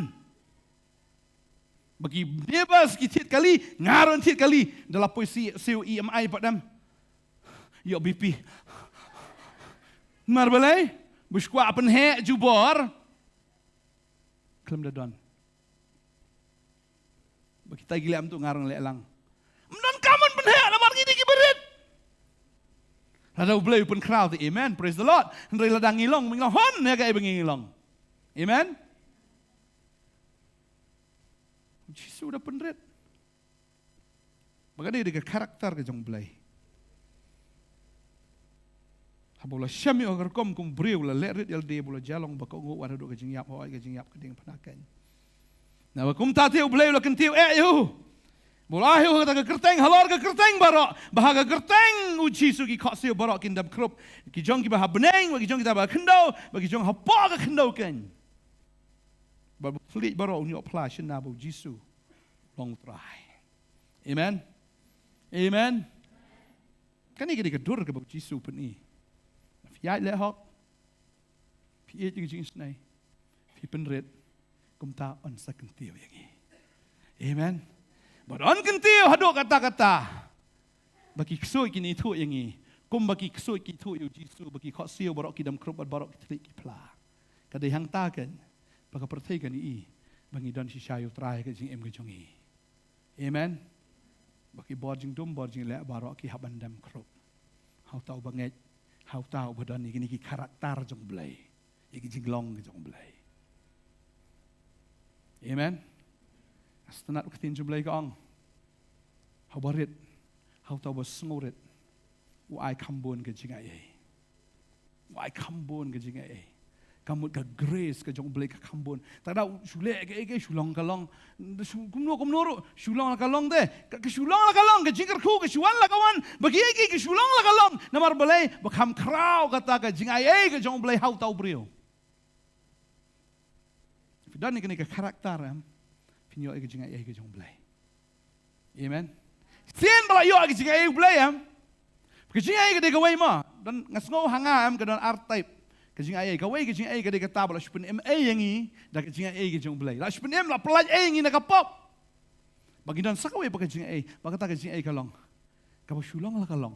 Bagi bebas kitit kali, ngaron tit kali dalam puisi seu EMI padam. Yo BP. Mar balai buskwa apen he jubor. Klem dadon. Bagi tagi lam tu ngaron lelang. Mnon kaman pen he lamar gini ki berit. Ada ublay pun crowd, amen. Praise the Lord. Henry ladang ngilong, mingong hon ya kay ngilong. Amen. Jisu udah penrit. Bagaimana dia karakter ke jong belai. Habola syami agar kom beriu la lerit yal de bola jalong baka ungu wada do ke jingyap ho ke jingyap ke ding panakan. Na kum tatiu belai la kentiu yu. Bola yu kata kerteng halor ke kerteng barok. Bahaga kerteng uji sugi khasiu barok kindam krup. Ki jong ki bah beneng bagi jong kita bah kendau bagi jong hapa ke kendau kan. Flit baru ni apply sina bu Jisu long try. Amen. Amen. Kan ni kita dur ke bu Jisu peni. Fiat le hok. Fiat jing snai. Fi penret kum ta on second tiu yang ni. Amen. But on kentiu hado kata-kata. Bagi kesoi kini tu yang ni. Kum bagi kesoi ki tu yu Jisu bagi khot siu barok kidam krop barok kitrik kipla. Kadai hang ta kan. Baka pertai kan bangi dan si sayu try ke jing ke jongi. Amen. Baki bor jing dum bor jing le barok ki habandam krop. Hau tau banget, hau tau badan ni ki karakter jong blai. Iki jing long jong blai. Amen. Astanat ketin jong blai ka ong. Hau barit, hau tau bas ngorit. Wai kambon ke jing ai. Wai kambon ke jing ai. Kamu ke grace ke jong boleh ke kambun. Tak ada sulek ke sulong kalong. Kumno sulong la kalong deh. Ke sulong la kalong ke jingkar ku ke suan la kawan. Bagi ke sulong la kalong. Namar boleh bakam krau kata ke jingai ke jong boleh hau tau brio. Dan ni ke karakter pinyo ke jingai ke jong boleh. Amen. Sien bala yo ke jingai boleh Ke jingai ke de gawai ma dan ngasngo hanga ke dan artype. Kajing ayah, kawai kajing ayah kadai kata bala shpen yang ni, dah kajing ayah kajing belai. Lah shpen la pelaj yang ni nak pop. Bagi dan sakawai pakai kajing ayah, bagi kata kajing ayah kalong. Kau sulong lah kalong.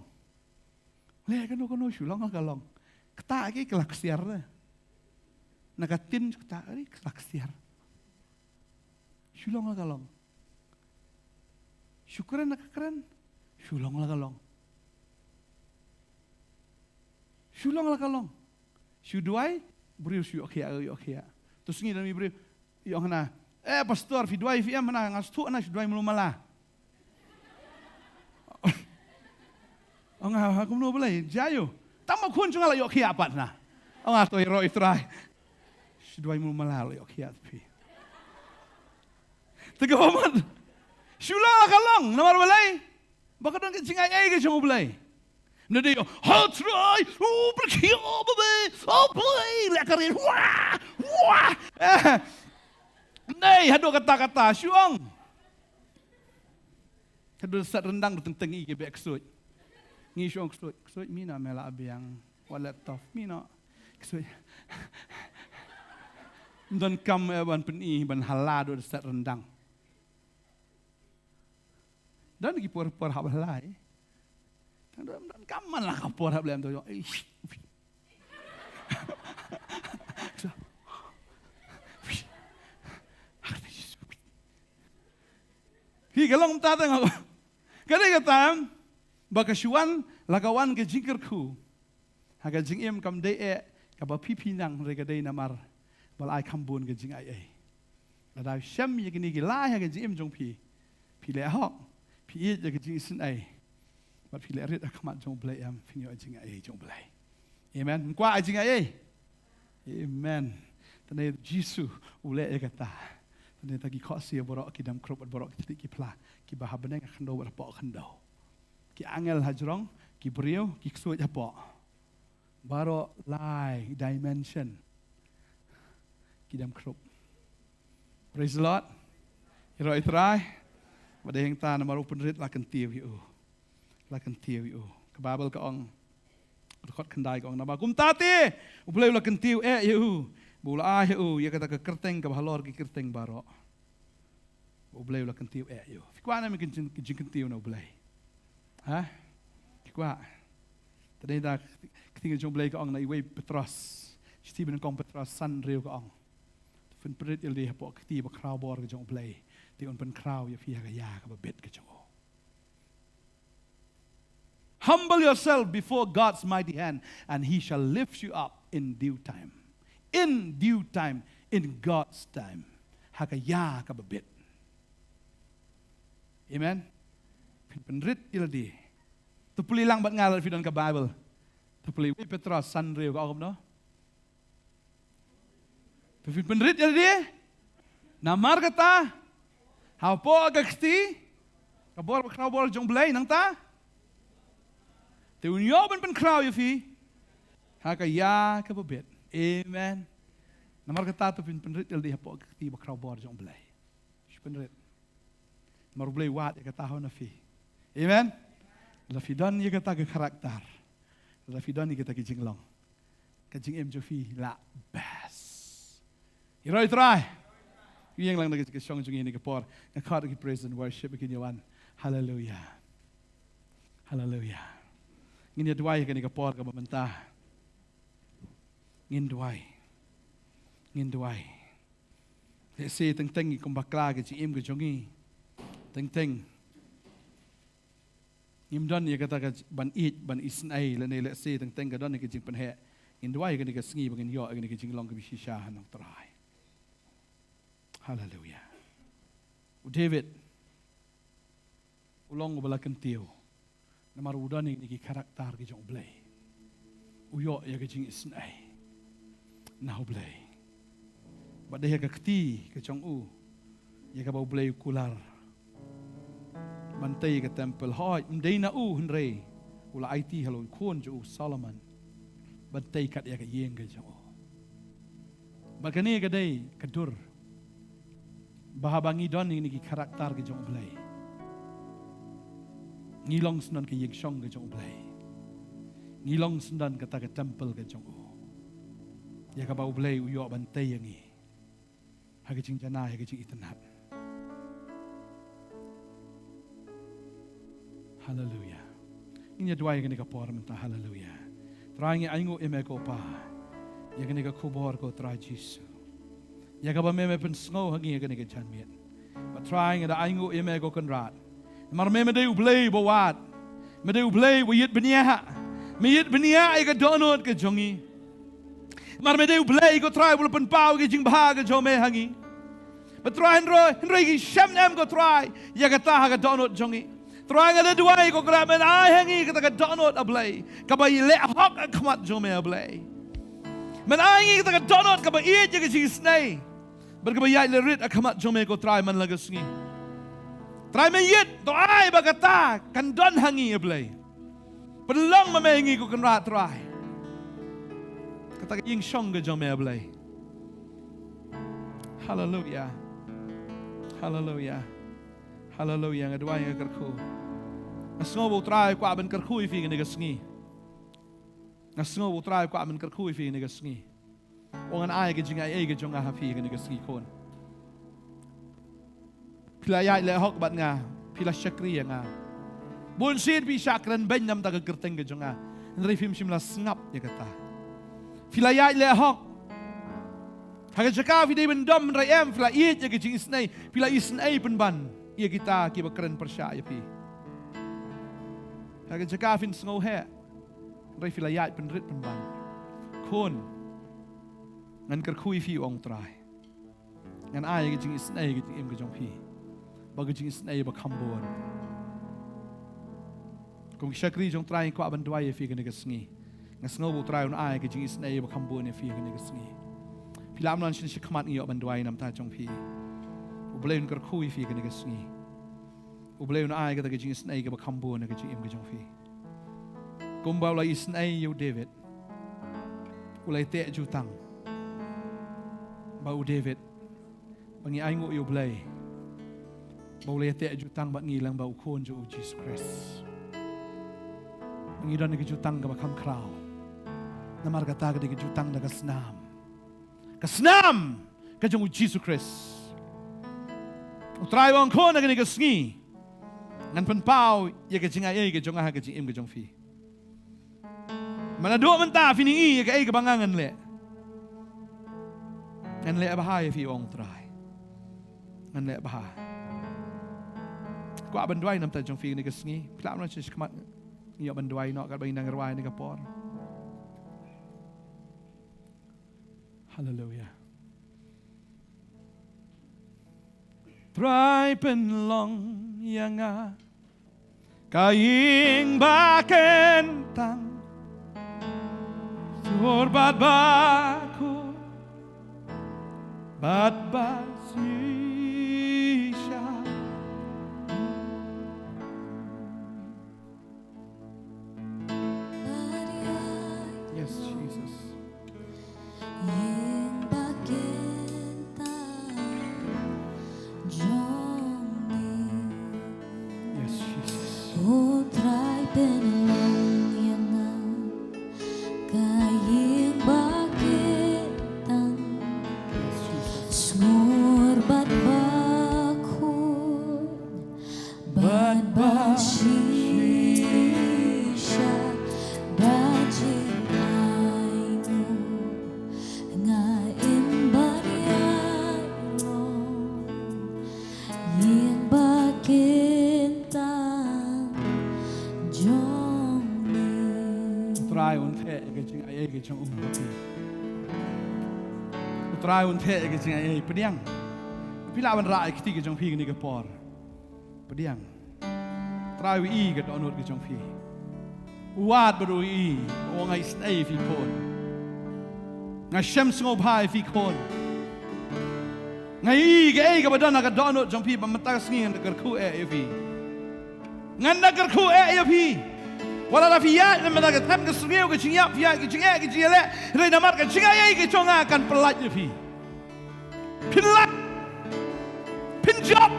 Leh kano sulong lah kalong. Kata lagi kelak siar dah. Nakatin kata lagi kelak siar. Sulong lah kalong. Syukuran nak keren, sulong lah kalong. Sulong lah kalong. Syuduai, beriu syuk okey. Terus ni dalam beriu, yang mana? Pastor, fiduai fiam mana? Ngastu ana syuduai belum malah. Angah aku belum boleh, jayo. Tambah kun cunga lah okey apa na? Angah tu hero itrai. Syuduai belum malah okey tapi. Tiga moment. Syulang kalong, nomor boleh. Bakal dong cingai ai ke cuma boleh. Nanti hal try, pergi boy, lekarin, wah, Nei, hado kata-kata, syuang. Hado sat rendang tentengi ke beksud. Ngisong ksut mina mela abiang laptop mina ksut. Dan kam ban peni ban halado set rendang. Dan lagi por hab halai. Dan kaman lah kapor hab lem tu. Hi galong ta tang. Kadai katam bakasuan lagawan ke jingkerku. Haga jingem kam dei kaba pipi nang rega dei namar. Bal ai kambun ke jing ai. Lada syam ye gini gila haga jingem jong pi. Pi le hok. Pi ye ke jing sin ai. Bat pi le rit akamat jong blai am finyo jing ai jong blai. Amen. Kwa ai jing ai. Amen. Tanai Jisu ule e kata. Tanai tagi khosi borok ki dam krop borok ki ki pla ki bahabeneng khando borok khando. Ki angel hajrong ki brio ki ksuj apo. Baro lai dimension. Ki dam krop. Praise the Lord. Iro itrai. Bade heng ta namaru penrit lakan tiu yu. Lakan tiu yu. Ke Babel ka ong kot kendai ka ong nama kum tati. Ubleu lakan tiu yu. Bula ah yu ya kata ke kerteng ke bahalor ki kerteng baro. Ubleu lakan tiu yu. Fikwana mi kin tiu na ublei. Ha? Fikwa. Tadi dah ketinggal jom ublei ka ong na iwe Petros. Stephen kong Petros san riu ka ong. Fin perit il di hapo kti ba kraw bor ke jong ublei. Di on pen kraw ya fiha ka ya ka ba bet ke jong. Humble yourself before God's mighty hand, and He shall lift you up in due time. In due time, in God's time. Hakaya kababit. Amen? Penrit ildi. Tupuli lang bat ngalal fidon ka Bible. Tupuli Petros sanriu ka akom no? Penrit ildi. Namar kata. Hapo agaksti. Kabor kraw jong blay nang ta. Te unyo pen kraw yu fi. Hakaya kababit. Amen. Namar kata tu penrit ildi hapo agaksti ba kraw bor jong blay. Penrit. Marublay wat ya kata na fi. Amen. La fidon ya kata ke karakter. La fidon ya kata ke jinglong. Ke jing em jo fi la best. Iroi try. Yang lang na ke song jung ini ke por. Ke khat ke praise and worship begin yawan. Hallelujah. Hallelujah. Ngin ya duai ke ni ke por ke mentah. Ngin duai. Ngin duai. Se teng ikum bakla ke jing em ke jongi. Teng. Imdan ya kata ban isen ai la ne le se teng ka don ke jing pen he. In duai ke ni ke sngi bangin yo ke ni ke jing long ke bishisha hanong trai. Hallelujah. David ulong bala kentiu. Namar udan ni ki karakter ke jong blai. Uyo ya ke jing isen ai. Now blai. Badai ke kti ke jong u. Ya ka bau blai kular. Bantai ke temple hoi mdei na u henrei ula IT halon kon jo Solomon bantai kat ya ke yeng ke jo bakani ke dei kadur bahabangi don ni ki karakter ke jo blai ngilong snon ke yeng shong ke jo blai ngilong snon kata ke temple ke jo ya ka bau blai u yo bantai yangi ha ke jing jana ha ke jing itanat. Hallelujah. Inya duai gani ka por menta hallelujah. Trangi aingo eme ko pa. Ya gani ka kubor ko tra Jisu. Ya ka ba meme pen sngo hangi gani ka chanmiet. But trying da aingo eme ko konrat. Mar meme de ublei bo wat. Me de ublei wo yit benia. Me yit benia ai ka donot ka jongi. Mar me de ublei ko try bul pen pau ke jing bah ka jome hangi. But try henroi ki sham nem ko try. Ya ka ta ha ka donot jongi. Terang ada dua ko kena men hangi kata ka donot ablay. Ka ba le hok akmat jome ablay. Men hangi kata ka donot ka ba ie je ke snai. Ber ka ba ya le rit akmat jome ko try man lagas ngi. Try men yit to ai ba kata kan don hangi ablay. Pelong ma mengi ko kan rat try. Kata ka ying shong ka jome ablay. Hallelujah. Hallelujah. Hallelujah. Ngadua yang kerku. Nasngo bu trai kwa ben kerkhui fi ni gasngi. Nasngo bu trai kwa ben kerkhui fi ni gasngi. Ongan ai ke jinga ai ke jonga ha fi ni gasngi kon. Pila ya le hok bat nga, pila syakri nga. Bun sin pi syakran ben nam ta gerteng ke jonga. Nri fim simla snap ya kata. Pila ya le hok. Haga jaka fi de ben dom rai em pila iet ya ke jing isnai, pila isnai pen ban. Ia kita ki bakren persyaya pi. Haga jaka fin sngo he. Rai pila ya pen rit pen ban. Kon ngan kerkhui fi ong trai. Ngan ai ke jing isnai ke jing em ke jong pi. Bagi jing isnai ba khambon. Kung syakri jong trai ko aban duai fi ke ne gasngi. Ngasngo bu trai on ai ke jing isnai ba khambon fi ke ne gasngi. Pilam lan shin shikmat ngi aban duai nam ta jong pi. Ubleun kerkhui fi ke ne gasngi. Ubleun ai ke ta ke jing isnai ke ba khambon ke jing em ke jong pi. Kumbau la isnai yo David. Ulai te jutang. Bau David. Bangi ai ngu yo blai. Bau le te jutang bat ngilang bau kon jo Jesus Christ. Bangi dan ke jutang ke bakam krau. Namar kata ke jutang da kasnam. Kasnam ke jong Jesus Christ. Utrai wang kon ke ne gasngi. Ngan pen pau ye ke jinga ye ke jong ha ke jing em ke jong fi. Mana do menta fini ye ke ai ke bangangan le. Ngan le bahaya fi ong trai. Ngan le bahaya. Ko aban duai nam ta jong fi ni gasngi. Plam na sis kmat ni aban duai no kat bain ngarwai ni kapor. Hallelujah. Trai pen long yang a kaing baken tang sorbat baku bat basisha. Yes, Jesus. Yes, Jesus. Utrai un the ke jing ai pediang. Pila ban ra ke ti ke jong phi ni ke por. Pediang. Trai wi ke donot ke jong phi. Uat bru I o ngai snai fi kon. Nga shem sngo bhai fi kon. Ngai ke ai ke badan ka donot jong phi ba mata sngi ngan ke khu e fi. Ngan na ke khu e fi. Wala la fiat na mata tam ke sngeu ke jinga fiat ke jinga ke jile re na mar ke jinga ye ke chonga kan pelat ye fi pinlat pinjop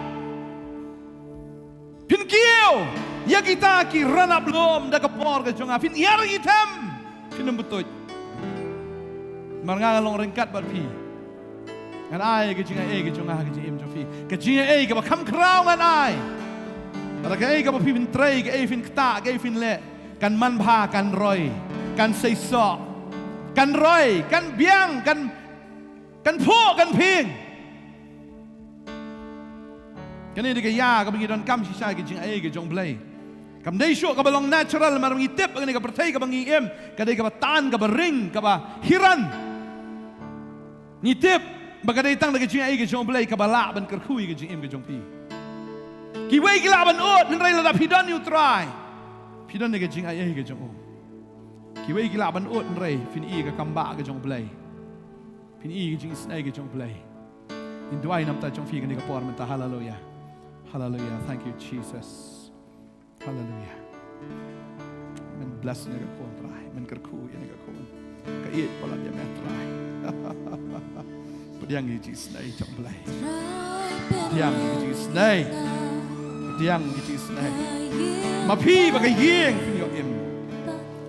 pinkiu ya kita ki rana blom da ke por ke chonga fin yar itam fin betut marnga long rengkat bat fi ngan ai ke jinga ye ke chonga ke jim jo fi ke jinga ye ke ba kham krau ngan ai Para ke ai ke ba fi fin trei ke ai fin kta ke ai fin le kan man bha kan roi kan sei so kan roi kan biang kan phu kan ping kan ni ke ya ka bagi don kam si sai ke jing ai ke jong blai kam dei sho ka balong natural mar ngi tip ni ka perthai ka bangi em ka dei ka tan ka ring ka ba hiran ni tip ba dei tang ke jing ai ke jong blai ka bala ban ker khui ke jing em ke jong pi ki wei ki la ban ot nen rai la pi don you try Pidon nega jing ai ke jong o. Kiwei gila ban ot nrei fin I ka kamba ke jong blai. Fin I ke jing snai ke jong blai. In duai nam ta jong fi ke nega por menta hallelujah. Hallelujah. Thank you Jesus. Hallelujah. Men bless nega kon trai. Men kerku ya nega kon. Ka I pala dia met trai. Pediang I jing snai jong blai. Pediang I jing snai. Pediang I jing snai. มาพี่บักเยี่ยงพี่เอ็ม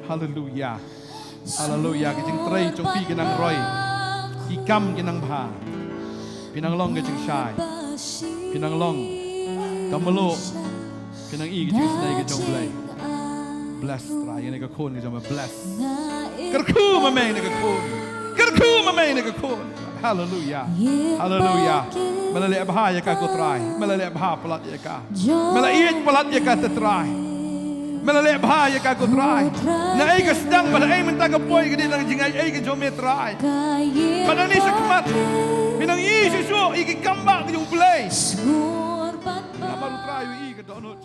ฮาเลลูยาฮาเลลูยากิจงไตรจงพี่กันนางรอยอีกำกันนางพาพี่นางล่องกันจึงชายพี่นางล่องกำมะโลพี่นางอีกจึงสไนกันจงเลยbless ตรายในกระโคนกันจงมา bless กระคู่มาเมย์ในกระโคนกระคู่มาเมย์ในกระโคนฮาเลลูยาฮาเลลูยามาละเลบหายากากตรายมาละเลบหาปลัดยากามาละเอียดปลัดยากาตรายมาละเลบหายากากตรายna ay ka sedang pada ay mentagapoy ka din lang jingay ay ka jometray pada ni sakmat minang Yesus ikikambak yung play na marutray i ka donot